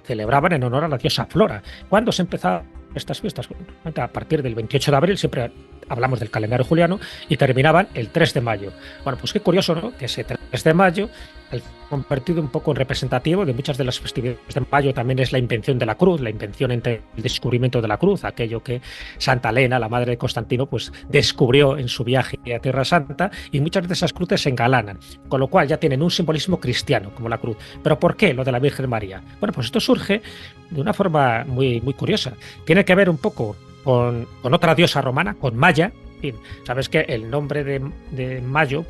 celebraban en honor a la diosa Flora. ¿Cuándo se empezaban estas fiestas? A partir del 28 de abril, siempre hablamos del calendario juliano, y terminaban el 3 de mayo. Bueno, pues qué curioso, ¿no?, que ese 3 de mayo, al convertido un poco en representativo de muchas de las festividades de mayo, también es la invención de la cruz, la invención entre el descubrimiento de la cruz, aquello que Santa Elena, la madre de Constantino, pues descubrió en su viaje a Tierra Santa, y muchas de esas cruces se engalanan, con lo cual ya tienen un simbolismo cristiano, como la cruz. ¿Pero por qué lo de la Virgen María? Bueno, pues esto surge de una forma muy, muy curiosa. Tiene que ver un poco con otra diosa romana, con Maya. En fin, sabes que el nombre de Mayo,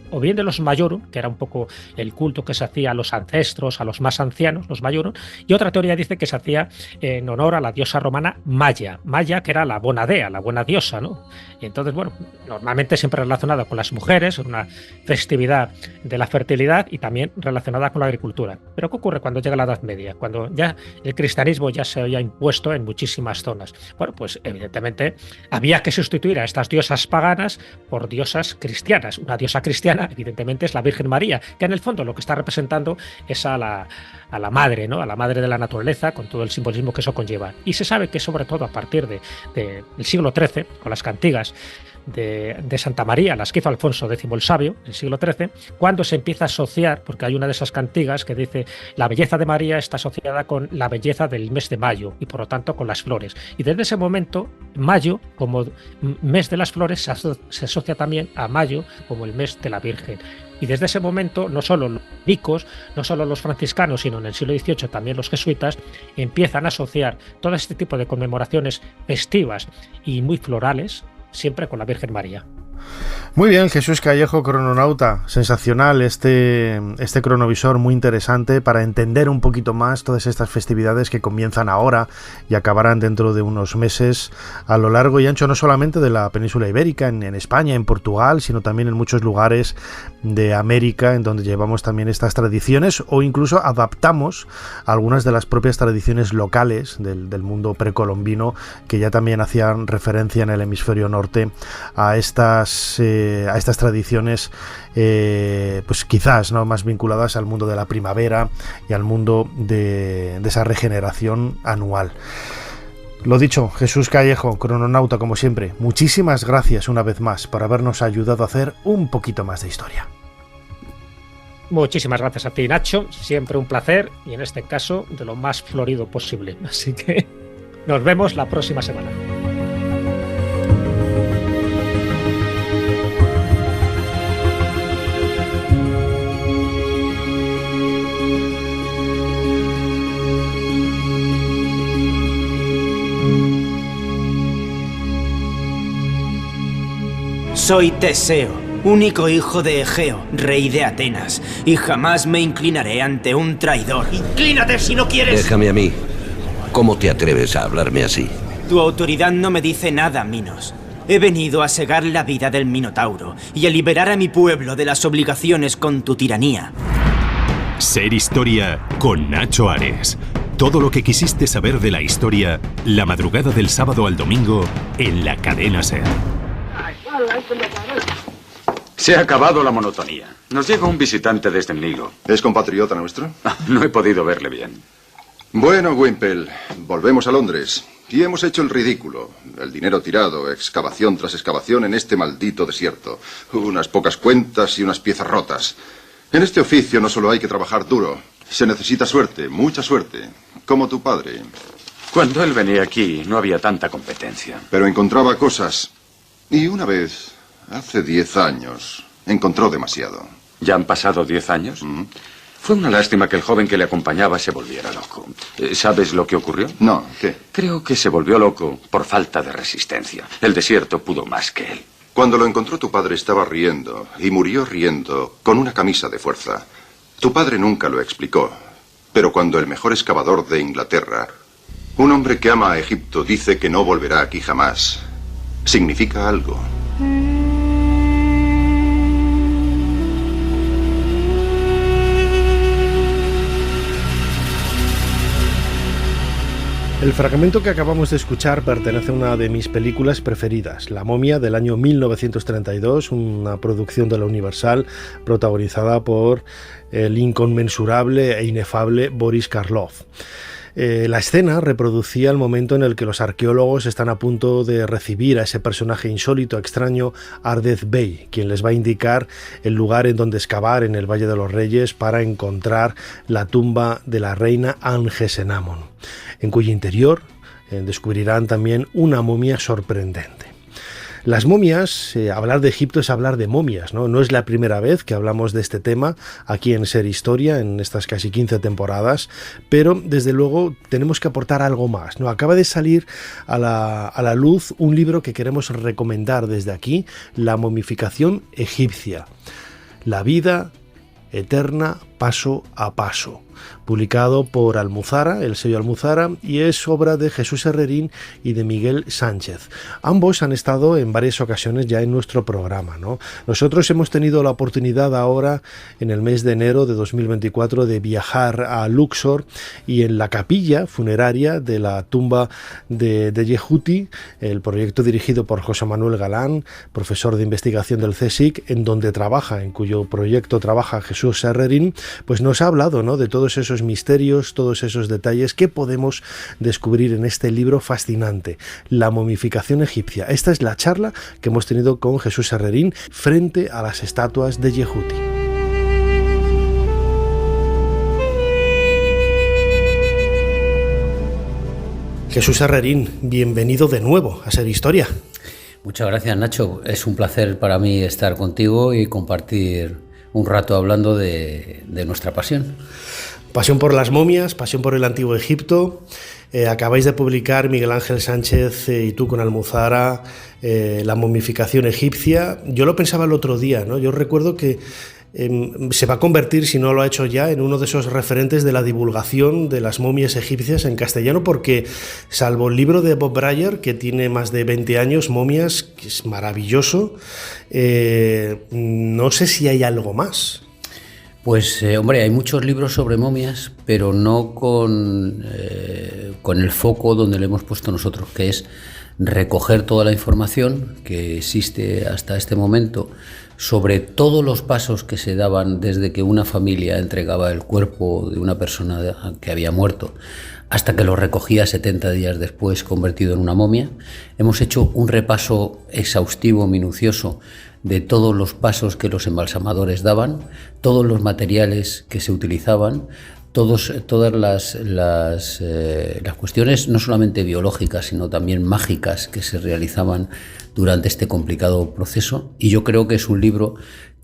o bien de los Mayorum, que era un poco el culto que se hacía a los ancestros, a los más ancianos, los Mayorum, y otra teoría dice que se hacía en honor a la diosa romana Maya, que era la buena dea, la buena diosa, ¿no? Y entonces, bueno, normalmente siempre relacionada con las mujeres, una festividad de la fertilidad y también relacionada con la agricultura. Pero ¿qué ocurre cuando llega la Edad Media? Cuando ya el cristianismo ya se había impuesto en muchísimas zonas. Bueno, pues evidentemente había que sustituir a estas diosas paganas por diosas cristianas. Una diosa cristiana, evidentemente, es la Virgen María, que en el fondo lo que está representando es a la madre, ¿no?, a la madre de la naturaleza, con todo el simbolismo que eso conlleva. Y se sabe que sobre todo a partir del siglo XIII, con las cantigas de Santa María, las que hizo Alfonso X el Sabio, en el siglo XIII, cuando se empieza a asociar, porque hay una de esas cantigas que dice: la belleza de María está asociada con la belleza del mes de mayo y por lo tanto con las flores. Y desde ese momento, mayo, como mes de las flores, se asocia también a mayo como el mes de la Virgen. Y desde ese momento, no solo los laicos, no solo los franciscanos, sino en el siglo XVIII también los jesuitas, empiezan a asociar todo este tipo de conmemoraciones festivas y muy florales, siempre con la Virgen María. Muy bien, Jesús Callejo, crononauta, sensacional este cronovisor, muy interesante para entender un poquito más todas estas festividades que comienzan ahora y acabarán dentro de unos meses a lo largo y ancho no solamente de la península ibérica, en España, en Portugal, sino también en muchos lugares de América, en donde llevamos también estas tradiciones o incluso adaptamos algunas de las propias tradiciones locales del mundo precolombino, que ya también hacían referencia en el hemisferio norte a estas tradiciones, pues quizás no más vinculadas al mundo de la primavera y al mundo de esa regeneración anual. Lo dicho, Jesús Callejo, crononauta como siempre, muchísimas gracias una vez más por habernos ayudado a hacer un poquito más de historia. Muchísimas gracias a ti, Nacho. Siempre un placer y en este caso de lo más florido posible. Así que nos vemos la próxima semana. Soy Teseo, único hijo de Egeo, rey de Atenas, y jamás me inclinaré ante un traidor. ¡Inclínate si no quieres! Déjame a mí. ¿Cómo te atreves a hablarme así? Tu autoridad no me dice nada, Minos. He venido a segar la vida del Minotauro y a liberar a mi pueblo de las obligaciones con tu tiranía. Ser Historia con Nacho Ares. Todo lo que quisiste saber de la historia, la madrugada del sábado al domingo, en la cadena SER. Se ha acabado la monotonía. Nos llega un visitante desde el Nilo. ¿Es compatriota nuestro? No he podido verle bien. Bueno, Wimpel, volvemos a Londres. Y hemos hecho el ridículo. El dinero tirado, excavación tras excavación en este maldito desierto. Unas pocas cuentas y unas piezas rotas. En este oficio no solo hay que trabajar duro. Se necesita suerte, mucha suerte. Como tu padre. Cuando él venía aquí no había tanta competencia. Pero encontraba cosas. Y una vez, hace 10 años, encontró demasiado. ¿Ya han pasado 10 años? Fue una lástima que el joven que le acompañaba se volviera loco. ¿Sabes lo que ocurrió? No, ¿qué? Creo que se volvió loco por falta de resistencia. El desierto pudo más que él. Cuando lo encontró tu padre estaba riendo, y murió riendo, con una camisa de fuerza. Tu padre nunca lo explicó, pero cuando el mejor excavador de Inglaterra, un hombre que ama a Egipto, dice que no volverá aquí jamás, significa algo. El fragmento que acabamos de escuchar pertenece a una de mis películas preferidas, La momia, del año 1932, una producción de la Universal protagonizada por el inconmensurable e inefable Boris Karloff. La escena reproducía el momento en el que los arqueólogos están a punto de recibir a ese personaje insólito, extraño, Ardez Bey, quien les va a indicar el lugar en donde excavar en el Valle de los Reyes para encontrar la tumba de la reina Angesenamon, en cuyo interior descubrirán también una momia sorprendente. Las momias, hablar de Egipto es hablar de momias, ¿no? No es la primera vez que hablamos de este tema aquí en Ser Historia, en estas casi 15 temporadas, pero desde luego tenemos que aportar algo más, ¿no? Acaba de salir a la luz un libro que queremos recomendar desde aquí, La momificación egipcia, la vida eterna paso a paso, publicado por Almuzara, el sello Almuzara, y es obra de Jesús Herrerín y de Miguel Sánchez. Ambos han estado en varias ocasiones ya en nuestro programa, ¿no? Nosotros hemos tenido la oportunidad ahora, en el mes de enero de 2024, de viajar a Luxor y en la capilla funeraria de la tumba de Yehuti, el proyecto dirigido por José Manuel Galán, profesor de investigación del CSIC, en donde trabaja, en cuyo proyecto trabaja Jesús Herrerín, pues nos ha hablado, ¿no?, de todos esos misterios, todos esos detalles que podemos descubrir en este libro fascinante, La momificación egipcia. Esta es la charla que hemos tenido con Jesús Herrerín frente a las estatuas de Yehuti. Jesús Herrerín, bienvenido de nuevo a Ser Historia. Muchas gracias, Nacho. Es un placer para mí estar contigo y compartir un rato hablando de nuestra pasión. Pasión por las momias, pasión por el Antiguo Egipto. Acabáis de publicar, Miguel Ángel Sánchez y tú con Almuzara, La momificación egipcia. Yo lo pensaba el otro día, ¿no? Yo recuerdo que se va a convertir, si no lo ha hecho ya, en uno de esos referentes de la divulgación de las momias egipcias en castellano, porque salvo el libro de Bob Breyer, que tiene más de 20 años, Momias, que es maravilloso, no sé si hay algo más. Pues hombre, hay muchos libros sobre momias, pero no con el foco donde le hemos puesto nosotros, que es recoger toda la información que existe hasta este momento sobre todos los pasos que se daban desde que una familia entregaba el cuerpo de una persona que había muerto hasta que lo recogía 70 días después convertido en una momia. Hemos hecho un repaso exhaustivo, minucioso de todos los pasos que los embalsamadores daban, todos los materiales que se utilizaban, todas las cuestiones no solamente biológicas, sino también mágicas que se realizaban durante este complicado proceso. Y yo creo que es un libro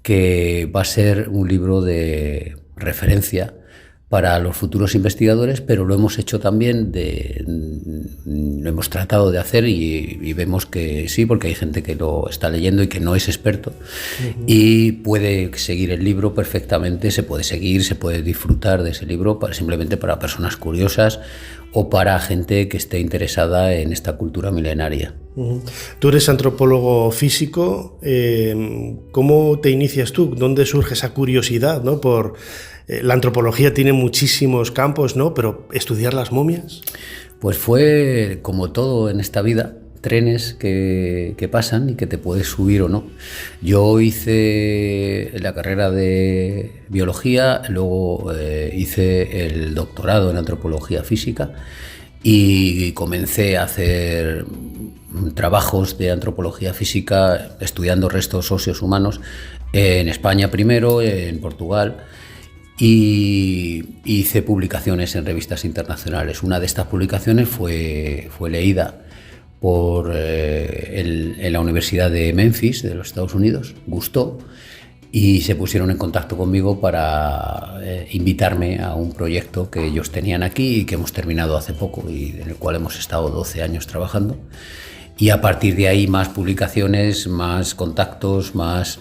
que va a ser un libro de referencia para los futuros investigadores, pero lo hemos hecho también, lo hemos tratado de hacer y vemos que sí, porque hay gente que lo está leyendo y que no es experto y puede seguir el libro perfectamente, se puede disfrutar de ese libro simplemente para personas curiosas o para gente que esté interesada en esta cultura milenaria. Tú eres antropólogo físico, ¿cómo te inicias tú? ¿Dónde surge esa curiosidad, ¿no? Por la antropología tiene muchísimos campos, ¿no? Pero ¿estudiar las momias? Pues fue como todo en esta vida, trenes que pasan y que te puedes subir o no. Yo hice la carrera de biología, luego hice el doctorado en antropología física y comencé a hacer trabajos de antropología física estudiando restos óseos humanos en España primero, en Portugal, y hice publicaciones en revistas internacionales. Una de estas publicaciones fue leída en la Universidad de Memphis, de los Estados Unidos, gustó, y se pusieron en contacto conmigo para invitarme a un proyecto que ellos tenían aquí y que hemos terminado hace poco y en el cual hemos estado 12 años trabajando. Y a partir de ahí más publicaciones, más contactos, más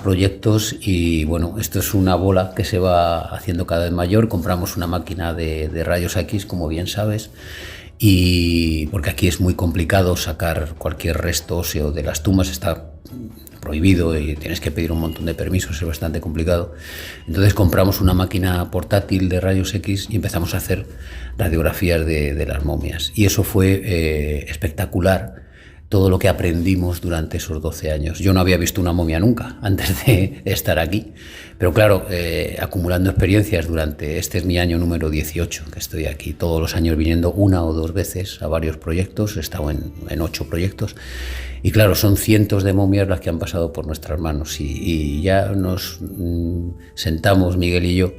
proyectos y bueno, esto es una bola que se va haciendo cada vez mayor. Compramos una máquina de rayos X, como bien sabes, y porque aquí es muy complicado sacar cualquier resto óseo de las tumbas, está prohibido y tienes que pedir un montón de permisos, es bastante complicado. Entonces compramos una máquina portátil de rayos X y empezamos a hacer radiografías de las momias y eso fue espectacular. Todo lo que aprendimos durante esos 12 años. Yo no había visto una momia nunca antes de estar aquí, pero claro, acumulando experiencias durante, este es mi año número 18, que estoy aquí todos los años viniendo una o dos veces a varios proyectos, he estado en 8 proyectos, y claro, son cientos de momias las que han pasado por nuestras manos, y ya nos sentamos, Miguel y yo,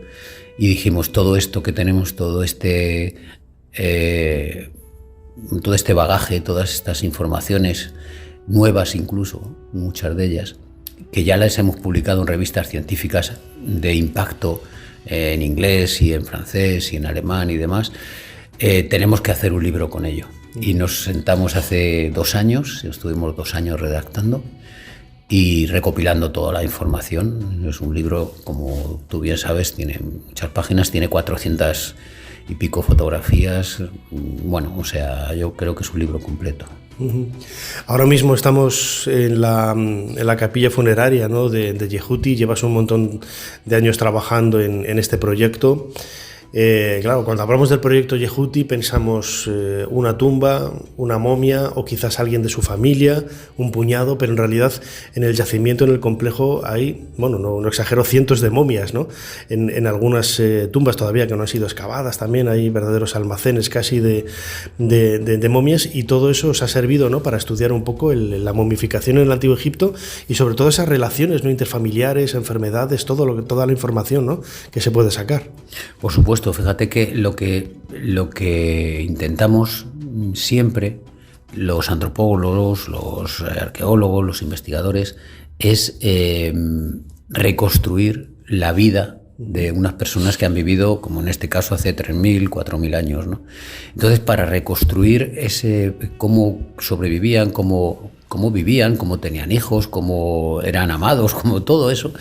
y dijimos, todo esto que tenemos, todo este bagaje, todas estas informaciones nuevas incluso, muchas de ellas, que ya las hemos publicado en revistas científicas de impacto en inglés y en francés y en alemán y demás, tenemos que hacer un libro con ello. Y nos sentamos hace 2 años, estuvimos 2 años redactando y recopilando toda la información. Es un libro, como tú bien sabes, tiene muchas páginas, tiene 400 y pico fotografías, bueno, o sea, yo creo que es un libro completo. Ahora mismo estamos en la capilla funeraria, ¿no?, de Yehuti. Llevas un montón de años trabajando en este proyecto. Claro, cuando hablamos del proyecto Yehuti pensamos una tumba, una momia o quizás alguien de su familia, un puñado, pero en realidad en el yacimiento, en el complejo, hay, bueno, no exagero, cientos de momias, ¿no? En algunas tumbas todavía que no han sido excavadas también hay verdaderos almacenes casi de momias, y todo eso os ha servido, ¿no?, para estudiar un poco la momificación en el Antiguo Egipto y sobre todo esas relaciones, ¿no?, interfamiliares, enfermedades, toda la información, ¿no?, que se puede sacar. Por supuesto. Fíjate que lo que intentamos siempre, los antropólogos, los arqueólogos, los investigadores, es reconstruir la vida de unas personas que han vivido, como en este caso, hace 3.000, 4.000 años, ¿no? Entonces, para reconstruir cómo sobrevivían, cómo vivían, cómo tenían hijos, cómo eran amados, como todo eso,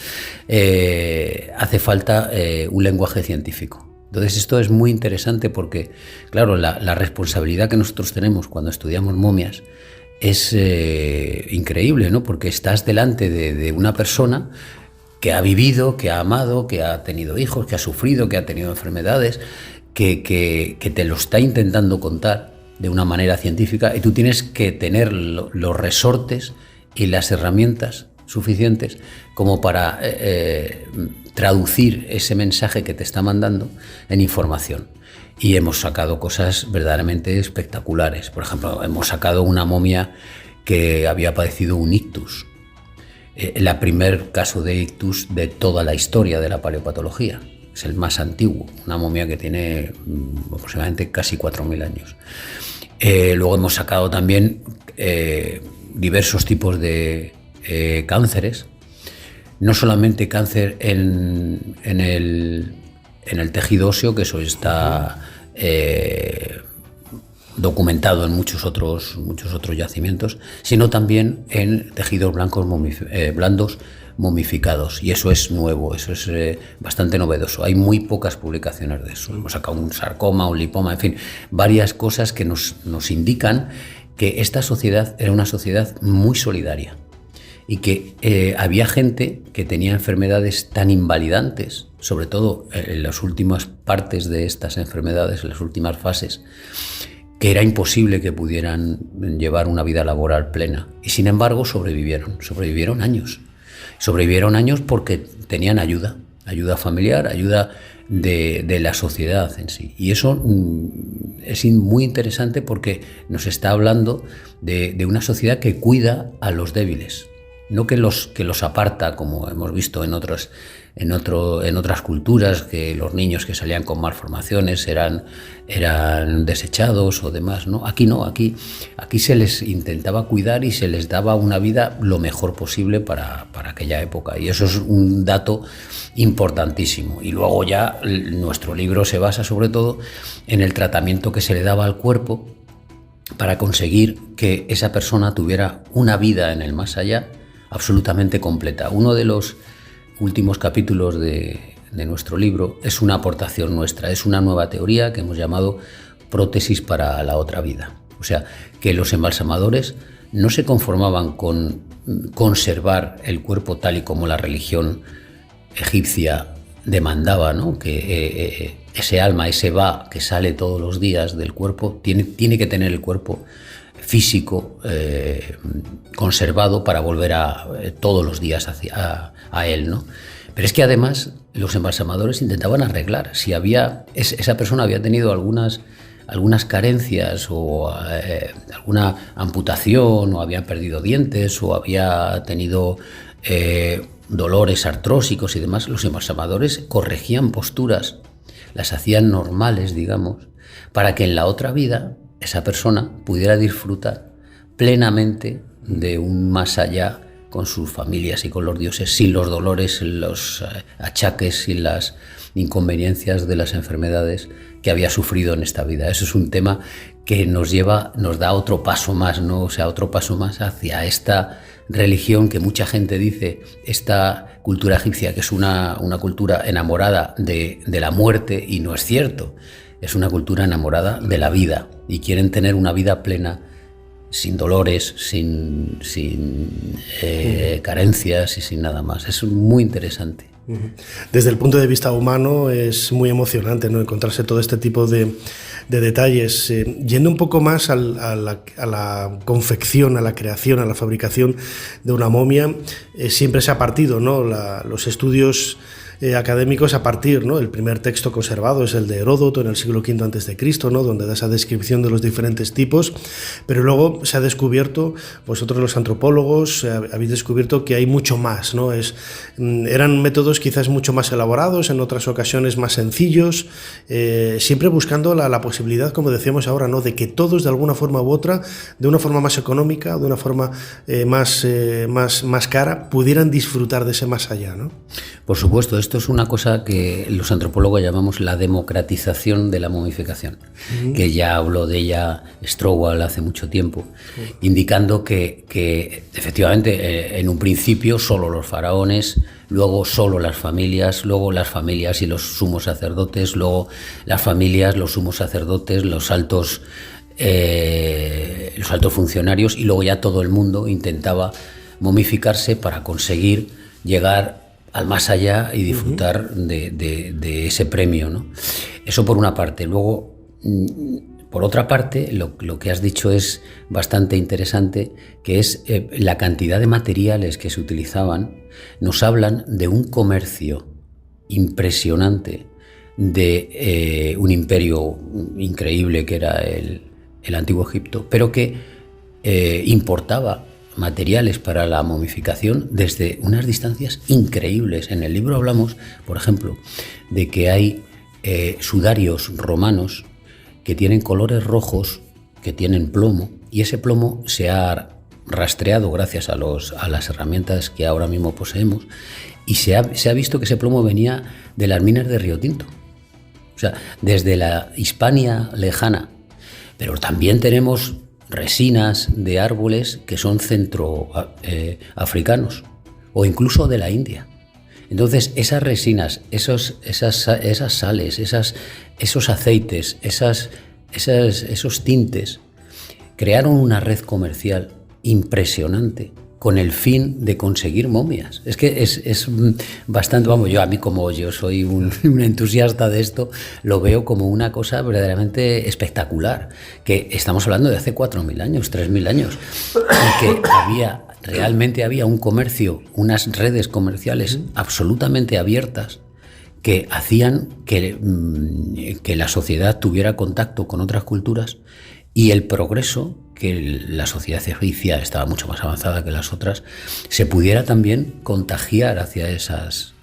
hace falta un lenguaje científico. Entonces esto es muy interesante porque, claro, la responsabilidad que nosotros tenemos cuando estudiamos momias es increíble, ¿no? Porque estás delante de una persona que ha vivido, que ha amado, que ha tenido hijos, que ha sufrido, que ha tenido enfermedades, que te lo está intentando contar de una manera científica, y tú tienes que tener los resortes y las herramientas suficientes como para traducir ese mensaje que te está mandando en información. Y hemos sacado cosas verdaderamente espectaculares. Por ejemplo, hemos sacado una momia que había padecido un ictus, el primer caso de ictus de toda la historia de la paleopatología. Es el más antiguo, una momia que tiene aproximadamente casi 4.000 años. Luego hemos sacado también diversos tipos de cánceres, no solamente cáncer en el tejido óseo, que eso está documentado en muchos otros yacimientos, sino también en tejidos blandos momificados, y eso es nuevo, eso es bastante novedoso. Hay muy pocas publicaciones de eso. Hemos sacado un sarcoma, un lipoma, en fin, varias cosas que nos indican que esta sociedad era una sociedad muy solidaria y que había gente que tenía enfermedades tan invalidantes, sobre todo en las últimas partes de estas enfermedades, en las últimas fases, que era imposible que pudieran llevar una vida laboral plena. Y sin embargo sobrevivieron años. Sobrevivieron años porque tenían ayuda familiar, ayuda de la sociedad en sí. Y eso es muy interesante porque nos está hablando de una sociedad que cuida a los débiles, no que los aparta, como hemos visto en otras culturas, que los niños que salían con malformaciones eran desechados o demás, ¿no? Aquí no, aquí se les intentaba cuidar y se les daba una vida lo mejor posible para aquella época, y eso es un dato importantísimo. Y luego ya nuestro libro se basa sobre todo en el tratamiento que se le daba al cuerpo para conseguir que esa persona tuviera una vida en el más allá absolutamente completa. Uno de los últimos capítulos de nuestro libro es una aportación nuestra, es una nueva teoría que hemos llamado prótesis para la otra vida. O sea, que los embalsamadores no se conformaban con conservar el cuerpo tal y como la religión egipcia demandaba, ¿no? Que ese alma, ese ba que sale todos los días del cuerpo, tiene que tener el cuerpo físico conservado para volver todos los días a él, ¿no? Pero es que además los embalsamadores intentaban arreglar. Si esa persona había tenido algunas carencias o alguna amputación, o había perdido dientes, o había tenido dolores artrósicos y demás, los embalsamadores corregían posturas, las hacían normales, digamos, para que en la otra vida esa persona pudiera disfrutar plenamente de un más allá con sus familias y con los dioses, sin los dolores, los achaques y las inconveniencias de las enfermedades que había sufrido en esta vida. Eso es un tema que nos da otro paso más, ¿no? O sea, otro paso más hacia esta religión que mucha gente dice, esta cultura egipcia, que es una cultura enamorada de la muerte, y no es cierto. Es una cultura enamorada de la vida y quieren tener una vida plena, sin dolores, sin carencias y sin nada más. Es muy interesante. Desde el punto de vista humano es muy emocionante, ¿no?, encontrarse todo este tipo de detalles. Yendo un poco más a la confección, a la creación, a la fabricación de una momia, siempre se ha partido, ¿no?, los estudios académicos a partir, ¿no? El primer texto conservado es el de Heródoto en el siglo V a.C., ¿no?, donde da esa descripción de los diferentes tipos, pero luego se ha descubierto, vosotros los antropólogos habéis descubierto que hay mucho más, ¿no? Eran métodos quizás mucho más elaborados, en otras ocasiones más sencillos, siempre buscando la posibilidad, como decíamos ahora, ¿no?, de que todos de alguna forma u otra, de una forma más económica, de una forma más cara, pudieran disfrutar de ese más allá, ¿no? Por supuesto, esto es una cosa que los antropólogos llamamos la democratización de la momificación, que ya habló de ella Strowall hace mucho tiempo, indicando que efectivamente en un principio solo los faraones, luego solo las familias, luego las familias y los sumos sacerdotes, luego las familias, los sumos sacerdotes, los altos funcionarios, y luego ya todo el mundo intentaba momificarse para conseguir llegar al más allá y disfrutar de ese premio, ¿no? Eso por una parte. Luego, por otra parte, lo que has dicho es bastante interesante, que es la cantidad de materiales que se utilizaban. Nos hablan de un comercio impresionante, de un imperio increíble que era el Antiguo Egipto, pero que importaba materiales para la momificación desde unas distancias increíbles. En el libro hablamos, por ejemplo, de que hay sudarios romanos que tienen colores rojos, que tienen plomo, y ese plomo se ha rastreado gracias a las herramientas que ahora mismo poseemos, y se ha visto que ese plomo venía de las minas de Río Tinto, o sea, desde la Hispania lejana. Pero también tenemos resinas de árboles que son centroafricanos o incluso de la India. Entonces, esas resinas, esas sales, esos aceites, esos tintes, crearon una red comercial impresionante con el fin de conseguir momias. Es que es bastante, vamos, a mí como yo soy un entusiasta de esto, lo veo como una cosa verdaderamente espectacular, que estamos hablando de hace 4.000 años, 3.000 años, y que realmente había un comercio, unas redes comerciales absolutamente abiertas que hacían que la sociedad tuviera contacto con otras culturas, y el progreso, que la sociedad egipcia estaba mucho más avanzada que las otras, se pudiera también contagiar hacia esas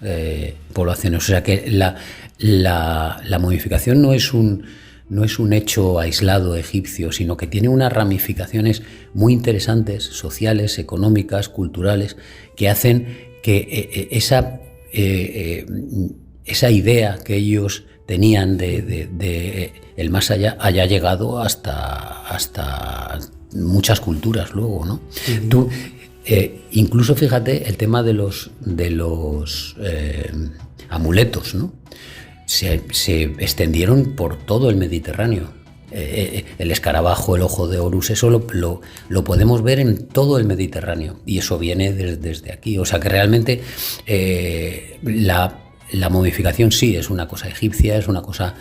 poblaciones. O sea que la momificación no es un hecho aislado egipcio, sino que tiene unas ramificaciones muy interesantes, sociales, económicas, culturales, que hacen que esa idea que ellos tenían de el más allá haya llegado hasta muchas culturas luego, ¿no? Uh-huh. Tú, incluso fíjate el tema de los amuletos, ¿no? Se extendieron por todo el Mediterráneo. El escarabajo, el ojo de Horus, eso lo podemos ver en todo el Mediterráneo, y eso viene desde aquí. O sea que realmente la momificación sí es una cosa egipcia, es una cosa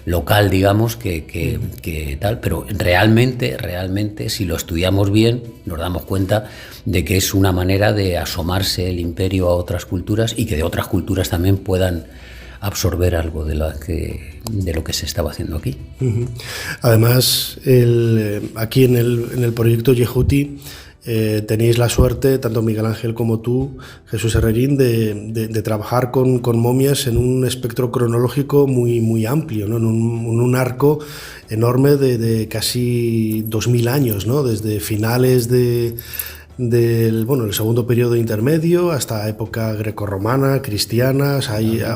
local, digamos, que tal, pero realmente, si lo estudiamos bien, nos damos cuenta de que es una manera de asomarse el imperio a otras culturas, y que de otras culturas también puedan absorber algo de lo que se estaba haciendo aquí. Uh-huh. Además, aquí en el proyecto Yehuti tenéis la suerte, tanto Miguel Ángel como tú, Jesús Herrerín, de trabajar con momias en un espectro cronológico muy, muy amplio, ¿no? En un arco enorme de casi 2.000 años, ¿no? Desde finales del segundo periodo intermedio hasta época grecorromana, cristiana.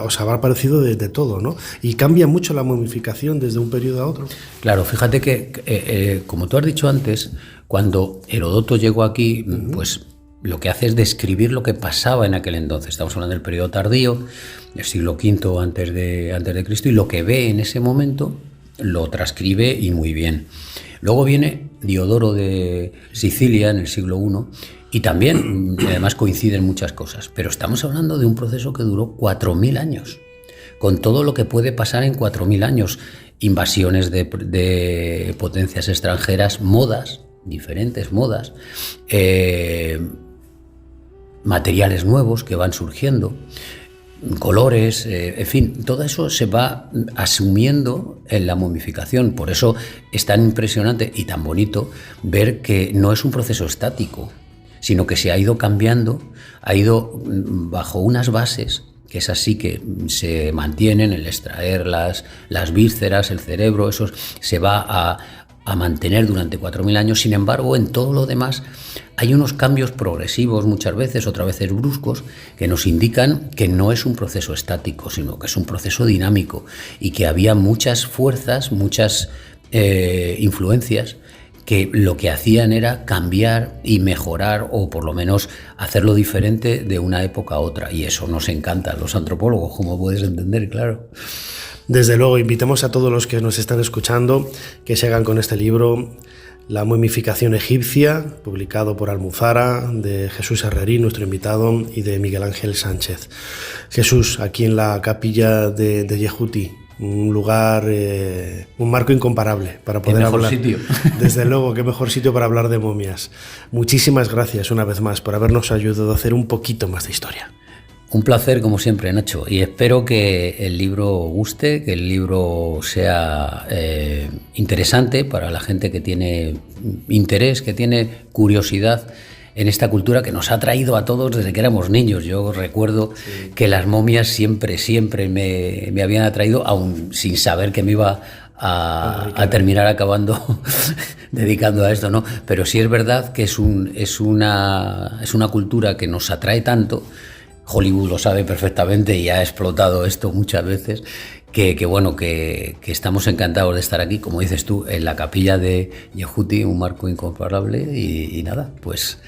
Os habrá parecido de todo, ¿no? Y cambia mucho la momificación desde un periodo a otro. Claro, fíjate que, como tú has dicho antes, cuando Heródoto llegó aquí, uh-huh, pues lo que hace es describir lo que pasaba en aquel entonces. Estamos hablando del periodo tardío, del siglo V antes de Cristo, y lo que ve en ese momento lo transcribe, y muy bien. Luego viene Diodoro de Sicilia en el siglo I, y también, además, coinciden muchas cosas. Pero estamos hablando de un proceso que duró 4.000 años, con todo lo que puede pasar en 4.000 años. Invasiones de potencias extranjeras, modas, diferentes modas, materiales nuevos que van surgiendo, colores, en fin, todo eso se va asumiendo en la momificación. Por eso es tan impresionante y tan bonito ver que no es un proceso estático, sino que se ha ido cambiando, ha ido bajo unas bases, que es así que se mantienen, el extraer las vísceras, el cerebro, eso se va a mantener durante 4.000 años. Sin embargo, en todo lo demás hay unos cambios progresivos, muchas veces, otras veces bruscos, que nos indican que no es un proceso estático, sino que es un proceso dinámico, y que había muchas fuerzas, muchas influencias, que lo que hacían era cambiar y mejorar, o por lo menos hacerlo diferente de una época a otra. Y eso nos encanta a los antropólogos, como puedes entender, claro. Desde luego, invitamos a todos los que nos están escuchando que se hagan con este libro, La momificación egipcia, publicado por Almuzara, de Jesús Herrerín, nuestro invitado, y de Miguel Ángel Sánchez. Jesús, aquí en la capilla de Yehuti, un lugar, un marco incomparable para poder hablar. Sitio. Desde luego, qué mejor sitio para hablar de momias. Muchísimas gracias una vez más por habernos ayudado a hacer un poquito más de historia. Un placer como siempre, Nacho, y espero que el libro guste, que el libro sea interesante para la gente que tiene interés, que tiene curiosidad en esta cultura que nos ha traído a todos desde que éramos niños. Yo recuerdo que las momias siempre me habían atraído, aún sin saber que me iba a terminar acabando dedicando a esto, ¿no? Pero sí es verdad que es una cultura que nos atrae tanto. Hollywood lo sabe perfectamente y ha explotado esto muchas veces, que estamos encantados de estar aquí, como dices tú, en la capilla de Yehuti, un marco incomparable, y nada, pues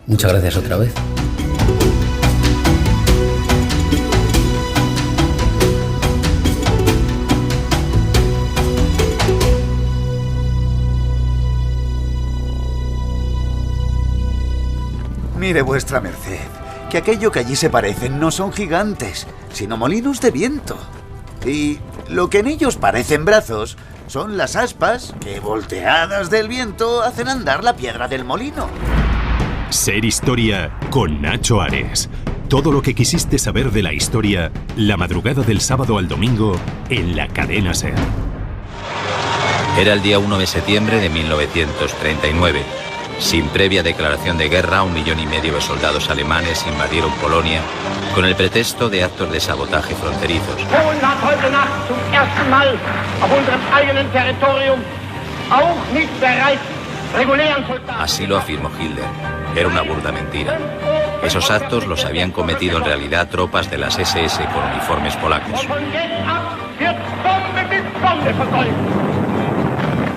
muchas gracias otra vez. Mire vuestra merced, que aquello que allí se parecen no son gigantes, sino molinos de viento. Y lo que en ellos parecen brazos son las aspas que, volteadas del viento, hacen andar la piedra del molino. Ser Historia con Nacho Ares. Todo lo que quisiste saber de la historia, la madrugada del sábado al domingo, en la cadena SER. Era el día 1 de septiembre de 1939. Sin previa declaración de guerra, 1,5 millones de soldados alemanes invadieron Polonia con el pretexto de actos de sabotaje fronterizos. Así lo afirmó Hitler. Era una burda mentira. Esos actos los habían cometido en realidad tropas de las SS con uniformes polacos.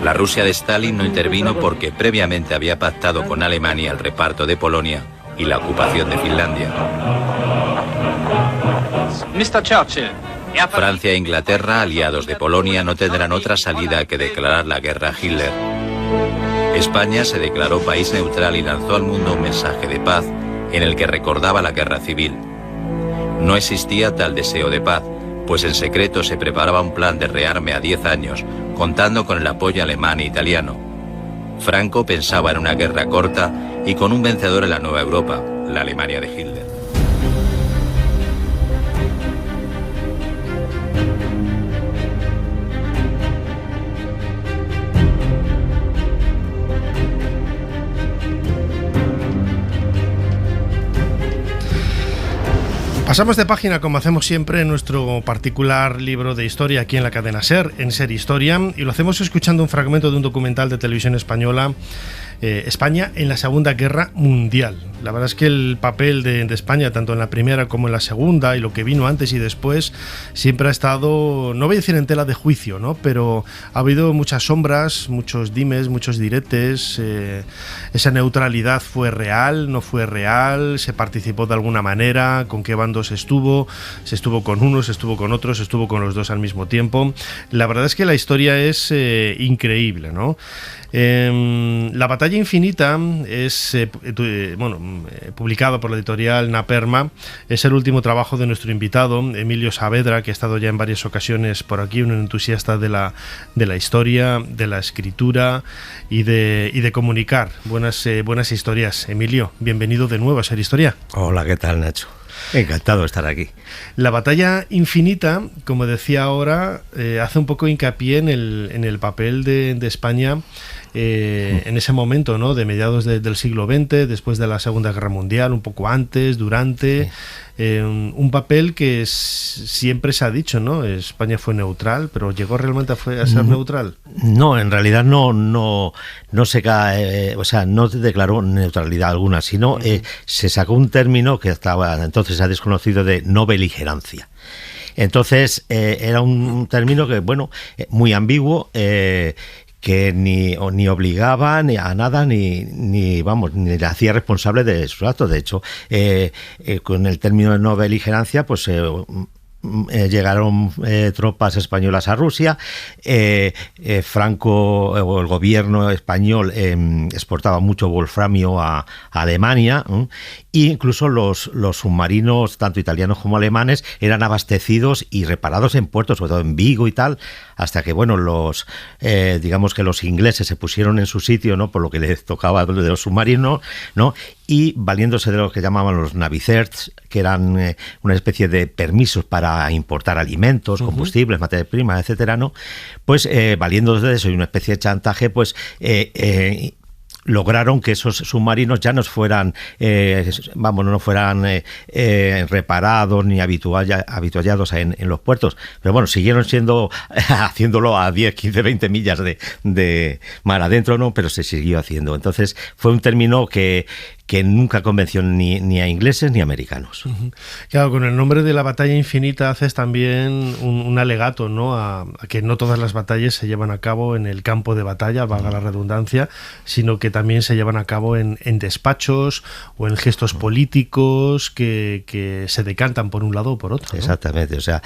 La Rusia de Stalin no intervino porque previamente había pactado con Alemania el reparto de Polonia y la ocupación de Finlandia. Mr. Churchill. Francia e Inglaterra, aliados de Polonia, no tendrán otra salida que declarar la guerra a Hitler. España se declaró país neutral y lanzó al mundo un mensaje de paz en el que recordaba la guerra civil. No existía tal deseo de paz, pues en secreto se preparaba un plan de rearme a 10 años, contando con el apoyo alemán e italiano. Franco pensaba en una guerra corta y con un vencedor en la nueva Europa, la Alemania de Hitler. Pasamos de página, como hacemos siempre, en nuestro particular libro de historia aquí en la cadena SER, en Ser Historia, y lo hacemos escuchando un fragmento de un documental de televisión española, España en la Segunda Guerra Mundial. La verdad es que el papel de España, tanto en la primera como en la segunda, y lo que vino antes y después, siempre ha estado, no voy a decir en tela de juicio, ¿no? Pero ha habido muchas sombras, muchos dimes, muchos diretes. Esa neutralidad fue real, no fue real, se participó de alguna manera, con qué bandos se estuvo con unos, se estuvo con otros, se estuvo con los dos al mismo tiempo. La verdad es que la historia es increíble, ¿no? La batalla infinita es publicado por la editorial Naperma. Es el último trabajo de nuestro invitado Emilio Saavedra, que ha estado ya en varias ocasiones por aquí, un entusiasta de la historia, de la escritura y de comunicar buenas historias. Emilio, bienvenido de nuevo a Ser Historia. Hola, ¿qué tal, Nacho? Encantado de estar aquí. La batalla infinita, como decía ahora, hace un poco hincapié en el papel de España en ese momento, ¿no? De mediados del siglo XX, después de la Segunda Guerra Mundial, un poco antes, durante. Un papel que siempre se ha dicho, ¿no? España fue neutral, pero ¿llegó realmente a ser neutral? No, en realidad no se cae, no declaró neutralidad alguna, sino se sacó un término que estaba entonces ha desconocido de no beligerancia. Entonces era un término que, muy ambiguo, que ni obligaba ni a nada ni le hacía responsable de sus actos. De hecho, con el término de no beligerancia, pues llegaron tropas españolas a Rusia. Franco o el gobierno español exportaba mucho wolframio a Alemania, e incluso los submarinos, tanto italianos como alemanes, eran abastecidos y reparados en puertos, sobre todo en Vigo y tal, hasta que, bueno, digamos que los ingleses se pusieron en su sitio, ¿no? Por lo que les tocaba de los submarinos, ¿no? Y valiéndose de lo que llamaban los Navy Certs, que eran una especie de permisos para importar alimentos, combustibles, materias primas, etcétera, ¿no? Pues valiéndose de eso y una especie de chantaje, pues lograron que esos submarinos ya no fueran reparados ni habituallados en los puertos, pero bueno, siguieron haciéndolo a 10, 15, 20 millas de mar adentro, ¿no? Pero se siguió haciendo. Entonces fue un término que nunca convenció ni a ingleses ni a americanos. Claro, con el nombre de la batalla infinita haces también un alegato, ¿no? A que no todas las batallas se llevan a cabo en el campo de batalla, valga la redundancia, sino que también se llevan a cabo en despachos o en gestos políticos que se decantan por un lado o por otro, ¿no? Exactamente, o sea,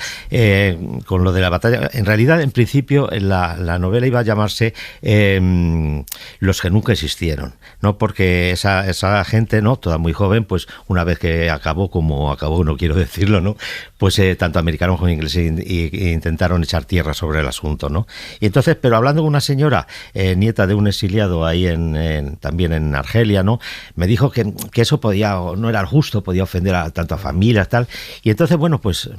con lo de la batalla, en realidad, en principio, la novela iba a llamarse Los que nunca existieron, ¿no? Porque esa gente, ¿no? Toda muy joven, pues una vez que acabó, no quiero decirlo, ¿no? Pues tanto americanos como ingleses intentaron echar tierra sobre el asunto, ¿no? Y entonces, pero hablando con una señora, nieta de un exiliado ahí también en Argelia, ¿no? Me dijo que eso no era justo, podía ofender tanto a familias, tal. Y entonces, bueno, pues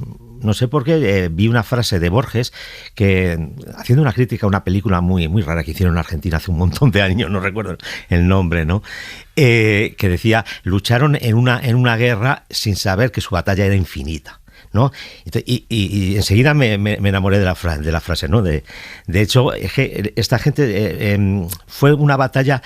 no sé por qué, vi una frase de Borges que, haciendo una crítica a una película muy, muy rara que hicieron en Argentina hace un montón de años, no recuerdo el nombre, ¿no? Que decía, lucharon en una guerra sin saber que su batalla era infinita, ¿no? Y enseguida me enamoré de la frase, ¿no? De hecho, es que esta gente fue una batalla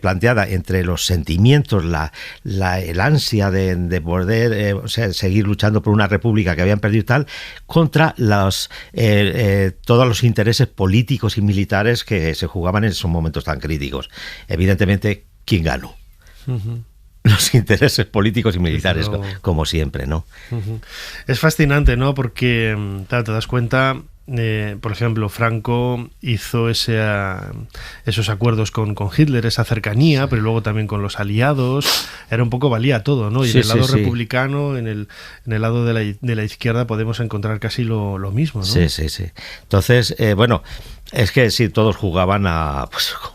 planteada entre los sentimientos, el ansia de poder seguir luchando por una república que habían perdido tal, contra todos los intereses políticos y militares que se jugaban en esos momentos tan críticos. Evidentemente, ¿quién ganó? Los intereses políticos y militares, como siempre, ¿no? Es fascinante, ¿no? Porque te das cuenta, por ejemplo, Franco hizo esos acuerdos con Hitler, esa cercanía, pero luego también con los aliados, era un poco valía todo, ¿no? Y en el lado republicano, en el lado de la izquierda podemos encontrar casi lo mismo, ¿no? Sí. Entonces, bueno, es que sí, todos jugaban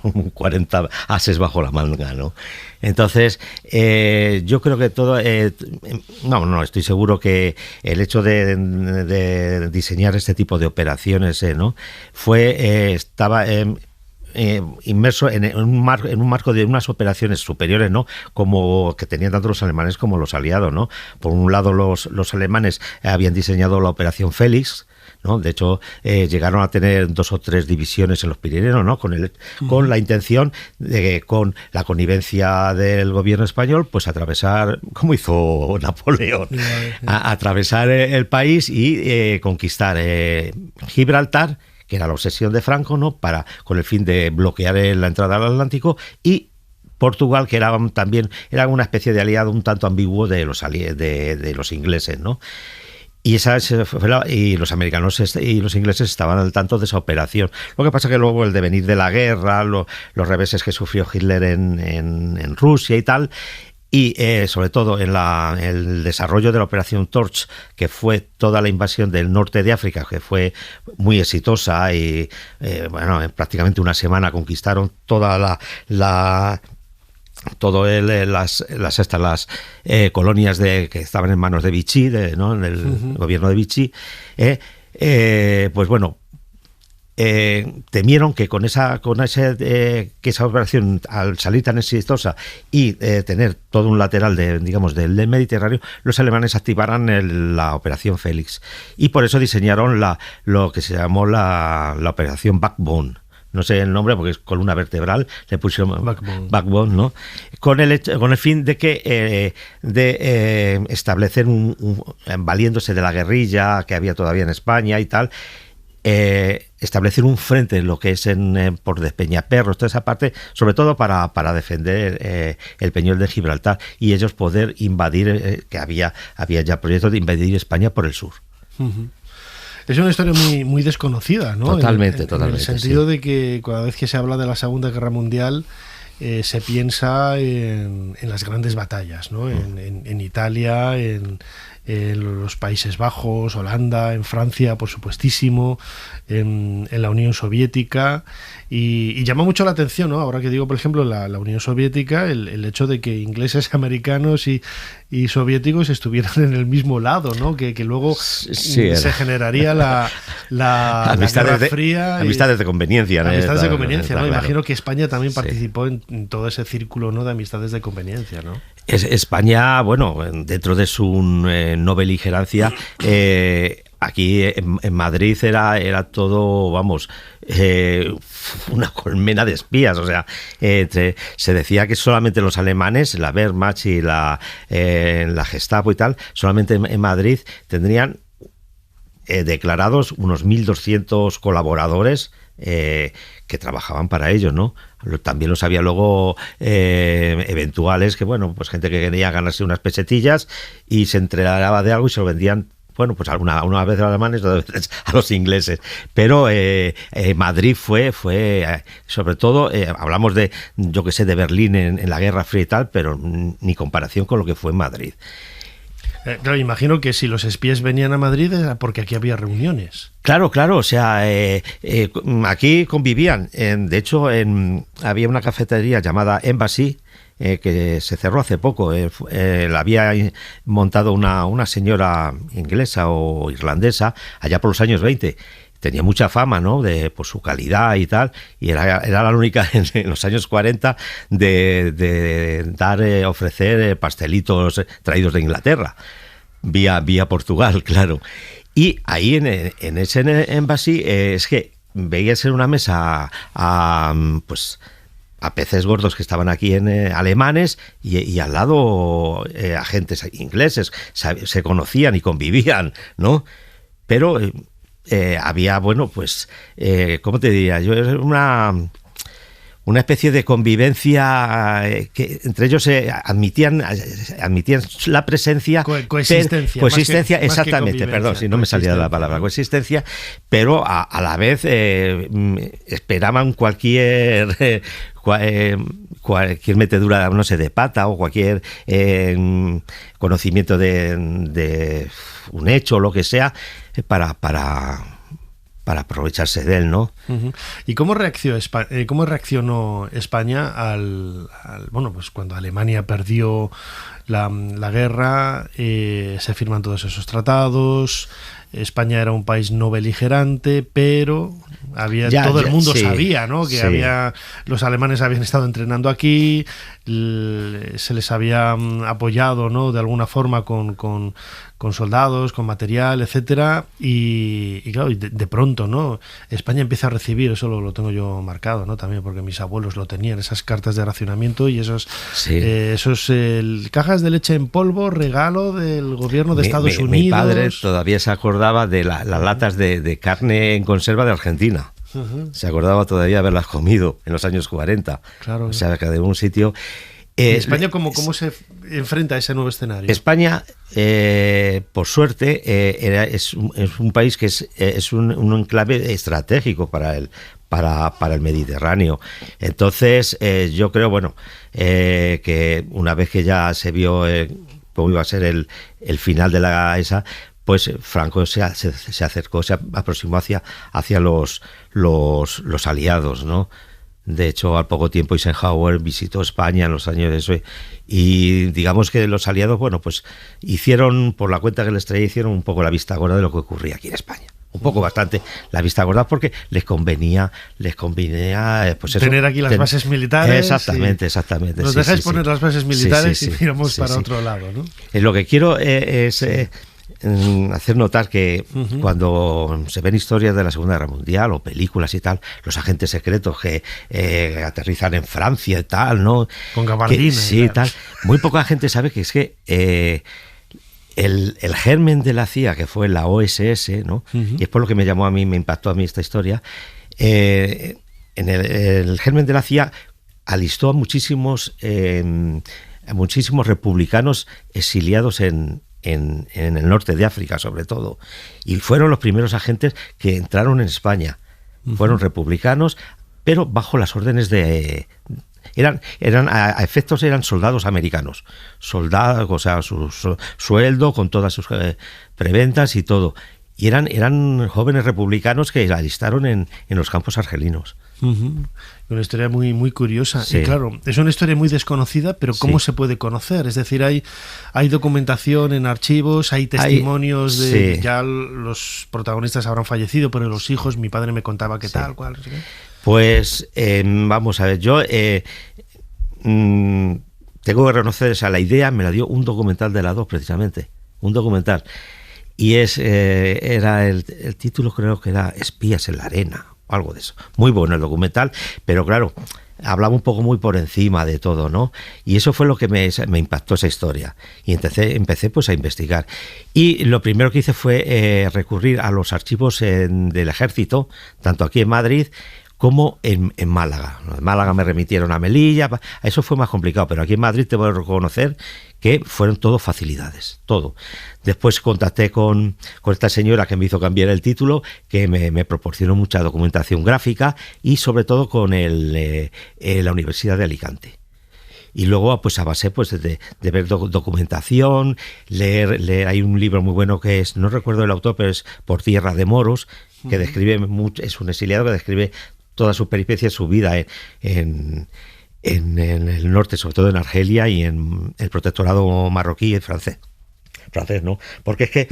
con 40 ases bajo la manga, ¿no? Entonces, yo creo que todo... estoy seguro que el hecho de diseñar este tipo de operaciones, ¿no? Estaba inmerso en un marco de unas operaciones superiores, ¿no? Como que tenían tanto los alemanes como los aliados, ¿no? Por un lado, los alemanes habían diseñado la Operación Félix, ¿no? De hecho, llegaron a tener 2 o 3 divisiones en los Pirineos, ¿no? Con la intención de, con la connivencia del gobierno español, pues atravesar, como hizo Napoleón, atravesar el país y conquistar Gibraltar, que era la obsesión de Franco, ¿no? Con el fin de bloquear la entrada al Atlántico, y Portugal, que era una especie de aliado un tanto ambiguo de los ingleses, ¿no? Y los americanos y los ingleses estaban al tanto de esa operación. Lo que pasa que luego el devenir de la guerra, los reveses que sufrió Hitler en Rusia y tal, y sobre todo en el desarrollo de la Operación Torch, que fue toda la invasión del norte de África, que fue muy exitosa y en prácticamente una semana conquistaron toda las colonias que estaban en manos de Vichy, ¿no? En el gobierno de Vichy, pues bueno, temieron que que esa operación, al salir tan exitosa y tener todo un lateral del Mediterráneo, los alemanes activaran la Operación Félix, y por eso diseñaron lo que se llamó la Operación Backbone. No sé el nombre porque es columna vertebral, le pusieron backbone, ¿no? Con el fin de establecer valiéndose de la guerrilla que había todavía en España y tal, establecer un frente en lo que es por Despeñaperros, toda esa parte, sobre todo para defender el Peñol de Gibraltar, y ellos poder invadir, que había ya proyectos de invadir España por el sur. Es una historia muy, muy desconocida, ¿no? Totalmente. En el sentido de que cada vez que se habla de la Segunda Guerra Mundial se piensa en las grandes batallas, ¿no? En Italia, en en los Países Bajos, Holanda, en Francia, por supuestísimo, en la Unión Soviética, y llama mucho la atención, ¿no? Ahora que digo, por ejemplo, la Unión Soviética, el hecho de que ingleses, americanos y soviéticos estuvieran en el mismo lado, ¿no? Que luego se generaría la Guerra Fría. Amistades de conveniencia, ¿no? Amistades de conveniencia, ¿no? Claro. Imagino que España también participó en todo ese círculo, ¿no?, de amistades de conveniencia, ¿no? España, bueno, dentro de su no beligerancia, aquí en Madrid era todo, vamos, una colmena de espías. O sea, se decía que solamente los alemanes, la Wehrmacht y la Gestapo y tal, solamente en Madrid tendrían declarados unos 1.200 colaboradores que trabajaban para ellos, ¿no? También los había luego eventuales, que bueno, pues gente que quería ganarse unas pesetillas y se entregaba de algo y se lo vendían, bueno, pues una vez a los alemanes, otras veces a los ingleses. Pero Madrid fue sobre todo, hablamos de, yo que sé, de Berlín en la Guerra Fría y tal, pero ni comparación con lo que fue en Madrid. Claro, imagino que si los espías venían a Madrid era porque aquí había reuniones. Claro, o sea, aquí convivían. De hecho, había una cafetería llamada Embassy, que se cerró hace poco. La había montado una señora inglesa o irlandesa allá por los años 20. Tenía mucha fama, ¿no?, por su calidad y tal, y era la única en los años 40 de ofrecer pastelitos traídos de Inglaterra, vía Portugal, claro. Y ahí en ese Embassy es que veías en una mesa a peces gordos que estaban aquí alemanes y al lado agentes ingleses, se conocían y convivían, ¿no? Pero había, bueno, pues, ¿cómo te diría yo? Una especie de convivencia que entre ellos admitían la presencia. Coexistencia. Coexistencia, exactamente, perdón, si no me salía la palabra, coexistencia, pero a la vez esperaban cualquier metedura, no sé, de pata o cualquier conocimiento de un hecho o lo que sea para aprovecharse de él, ¿no? Uh-huh. ¿Y cómo reaccionó España bueno, pues cuando Alemania perdió la guerra, se firman todos esos tratados? España era un país no beligerante, pero todo el mundo sabía, ¿no?, que los alemanes habían estado entrenando aquí, se les había apoyado, ¿no?, de alguna forma con soldados, con material, etcétera, y claro, de pronto, ¿no?, España empieza a recibir, eso lo tengo yo marcado, ¿no?, también porque mis abuelos lo tenían, esas cartas de racionamiento y esos cajas de leche en polvo, regalo del gobierno de Estados Unidos. Mi padre todavía se acordaba de las latas de carne en conserva de Argentina. Uh-huh. Se acordaba todavía de haberlas comido en los años 40. Claro. O sea, que de un sitio... ¿España cómo se enfrenta a ese nuevo escenario? España, por suerte, es un país que es un enclave estratégico para el Mediterráneo. Entonces, yo creo, bueno, que una vez que ya se vio cómo iba a ser el final de la ESA, pues Franco se acercó, se aproximó hacia los aliados, ¿no? De hecho, al poco tiempo Eisenhower visitó España en los años de eso, y digamos que los aliados, bueno, pues hicieron, por la cuenta que les traía, hicieron un poco la vista gorda de lo que ocurría aquí en España. Un poco, bastante, la vista gorda, porque les convenía pues eso, tener aquí las bases militares. Exactamente. Nos dejáis poner las bases militares y miramos para otro lado, ¿no? Lo que quiero es hacer notar que cuando se ven historias de la Segunda Guerra Mundial o películas y tal, los agentes secretos que aterrizan en Francia y tal, ¿no? Con gabardina. Sí, tal. Muy poca gente sabe que es que el germen de la CIA, que fue la OSS, ¿no? Y es por lo que me impactó a mí esta historia. En el germen de la CIA alistó a muchísimos republicanos exiliados en el norte de África, sobre todo, y fueron los primeros agentes que entraron en España. Fueron republicanos, pero bajo las órdenes de Eran a efectos eran soldados americanos, soldados, o sea, su sueldo con todas sus preventas y todo. Y eran jóvenes republicanos que alistaron en los campos argelinos. Una historia muy, muy curiosa. Sí. Y claro, es una historia muy desconocida, pero ¿cómo se puede conocer? Es decir, hay documentación en archivos, hay testimonios de... Sí. Ya los protagonistas habrán fallecido, pero los hijos, mi padre me contaba que tal, cual, no sé qué. Pues vamos a ver, yo tengo que reconocer esa la idea, me la dio un documental de la 2 precisamente, un documental. Y era el título, creo que era Espías en la arena, algo de eso. Muy bueno el documental, pero claro, hablaba un poco muy por encima de todo, ¿no? Y eso fue lo que me impactó esa historia. Y empecé pues a investigar. Y lo primero que hice fue recurrir a los archivos del ejército, tanto aquí en Madrid como en Málaga. En Málaga me remitieron a Melilla, eso fue más complicado, pero aquí en Madrid te voy a reconocer que fueron todo facilidades, todo. Después contacté con esta señora que me hizo cambiar el título, que me proporcionó mucha documentación gráfica y sobre todo con la Universidad de Alicante. Y luego, pues a base pues de ver documentación, leer, hay un libro muy bueno que es, no recuerdo el autor, pero es Por tierra de moros, que describe mucho, es un exiliado que describe toda su peripecia, su vida en el norte, sobre todo en Argelia y en el protectorado marroquí y francés, ¿no? Porque es que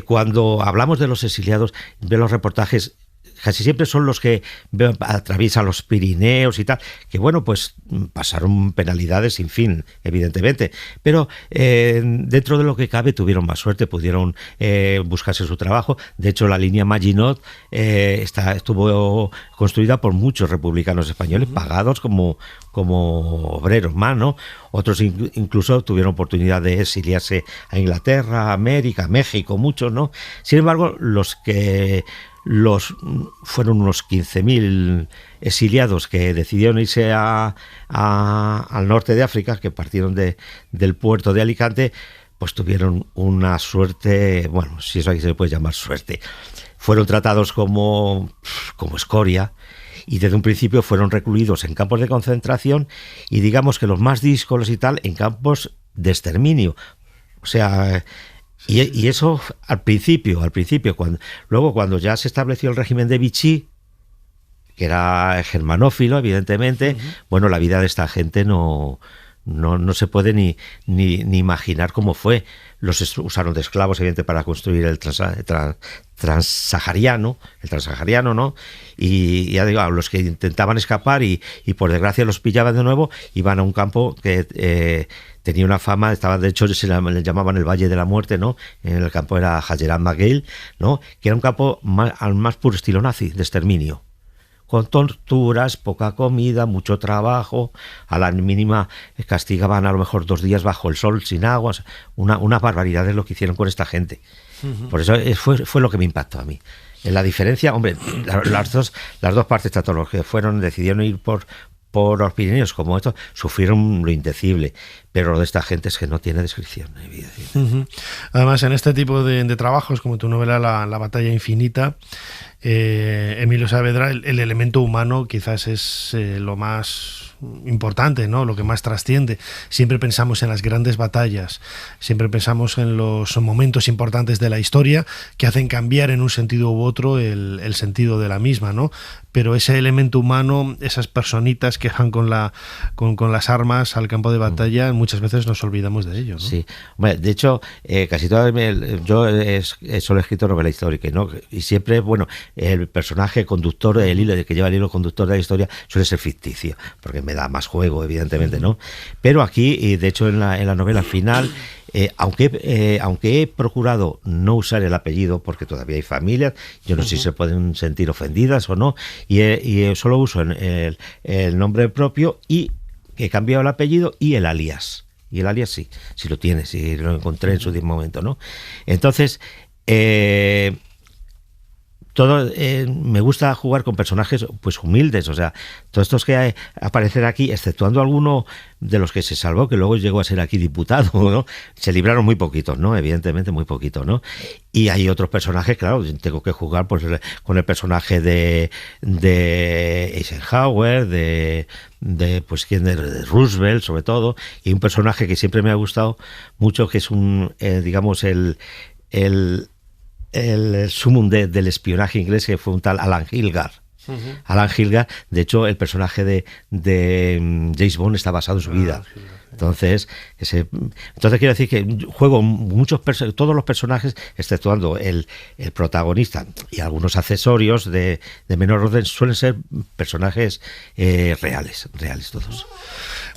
cuando hablamos de los exiliados, veo los reportajes, casi siempre son los que atraviesan los Pirineos y tal, que bueno, pues pasaron penalidades sin fin, evidentemente, pero dentro de lo que cabe tuvieron más suerte, pudieron buscarse su trabajo. De hecho, la línea Maginot estuvo construida por muchos republicanos españoles, pagados como obreros más, ¿no? Otros incluso tuvieron oportunidad de exiliarse a Inglaterra, América, México, muchos, ¿no? Sin embargo, fueron unos 15.000 exiliados que decidieron irse al norte de África, que partieron del puerto de Alicante, pues tuvieron una suerte, bueno, si eso aquí se puede llamar suerte. Fueron tratados como escoria y desde un principio fueron recluidos en campos de concentración y digamos que los más díscolos y tal en campos de exterminio. O sea... Y eso al principio, cuando ya se estableció el régimen de Vichy, que era germanófilo, evidentemente, bueno, la vida de esta gente no se puede ni imaginar cómo fue. Los usaron de esclavos, evidentemente, para construir el transsahariano, ¿no? Y ya digo, los que intentaban escapar y por desgracia los pillaban de nuevo, iban a un campo que tenía una fama, de hecho le llamaban el Valle de la Muerte, ¿no? En el campo era Hajeran Maguel, ¿no? Que era un campo al más puro estilo nazi, de exterminio, con torturas, poca comida, mucho trabajo, a la mínima castigaban a lo mejor 2 días bajo el sol sin agua, una barbaridad es lo que hicieron con esta gente. Por eso fue lo que me impactó a mí. En la diferencia, hombre, las dos partes, tanto los que decidieron ir por los Pirineos como estos, sufrieron lo indecible, pero lo de esta gente es que no tiene descripción. Además, en este tipo de trabajos, como tu novela La batalla infinita, Emilio Saavedra, el elemento humano quizás es lo más importante, ¿no? Lo que más trasciende. Siempre pensamos en las grandes batallas, siempre pensamos en los momentos importantes de la historia que hacen cambiar en un sentido u otro el sentido de la misma, ¿no? Pero ese elemento humano, esas personitas que van con las armas al campo de batalla, muchas veces nos olvidamos de ello, ¿no? Sí, bueno, de hecho, casi todas yo solo he escrito novela histórica, ¿no? Y siempre, bueno, el personaje conductor, el hilo que lleva el hilo conductor de la historia suele ser ficticio, porque me da más juego, evidentemente, ¿no? Pero aquí, y de hecho en la novela final, aunque he procurado no usar el apellido porque todavía hay familias, yo no sé si se pueden sentir ofendidas o no, y solo uso el nombre propio y he cambiado el apellido y el alias. Y el alias sí lo tiene, sí lo encontré en su momento, ¿no? Entonces, me gusta jugar con personajes pues humildes, o sea, todos estos que aparecen aquí, exceptuando alguno de los que se salvó, que luego llegó a ser aquí diputado, ¿no? Se libraron muy poquitos, ¿no? Evidentemente muy poquitos, ¿no? Y hay otros personajes, claro, tengo que jugar pues con el personaje de Eisenhower, de Roosevelt, sobre todo, y un personaje que siempre me ha gustado mucho, que es digamos el sumum del espionaje inglés, que fue un tal Alan Hilgard. Alan Hilgard, de hecho, el personaje de James Bond está basado en su vida. Entonces quiero decir que juego todos los personajes, exceptuando el protagonista y algunos accesorios de menor orden, suelen ser personajes reales todos.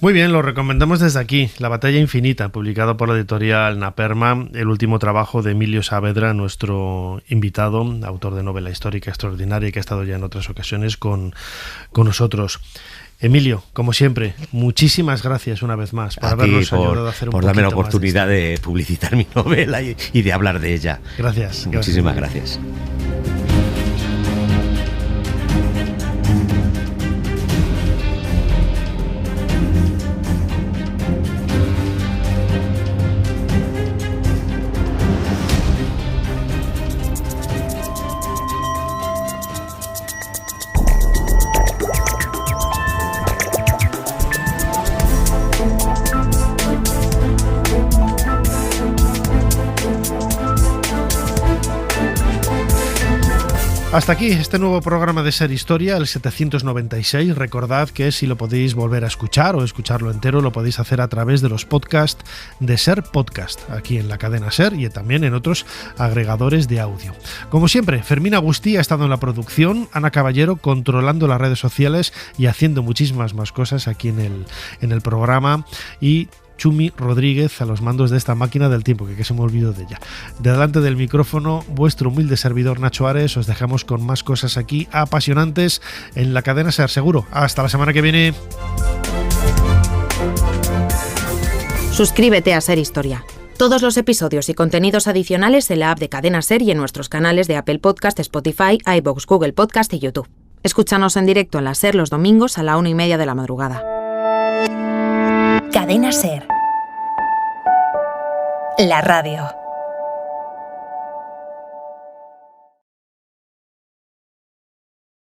Muy bien, lo recomendamos desde aquí. La batalla infinita, publicado por la editorial Naperma, el último trabajo de Emilio Saavedra, nuestro invitado, autor de novela histórica extraordinaria, que ha estado ya en otras ocasiones con nosotros. Emilio, como siempre, muchísimas gracias una vez más por habernos ayudado a hacer un poquito más. Por darme la oportunidad de publicitar mi novela y de hablar de ella. Gracias. Muchísimas gracias. Hasta aquí este nuevo programa de Ser Historia, el 796. Recordad que si lo podéis volver a escuchar o escucharlo entero, lo podéis hacer a través de los podcasts de Ser Podcast, aquí en la cadena Ser y también en otros agregadores de audio. Como siempre, Fermín Agustí ha estado en la producción, Ana Caballero controlando las redes sociales y haciendo muchísimas más cosas aquí en el programa, y Chumi Rodríguez a los mandos de esta máquina del tiempo, que se me olvidó de ella. Delante del micrófono, vuestro humilde servidor Nacho Ares. Os dejamos con más cosas aquí apasionantes en la cadena Ser, seguro. Hasta la semana que viene. Suscríbete a Ser Historia. Todos los episodios y contenidos adicionales en la app de Cadena Ser y en nuestros canales de Apple Podcast, Spotify, iVoox, Google Podcast y YouTube. Escúchanos en directo en la Ser los domingos a la 1:30 de la madrugada. Cadena Ser. La radio.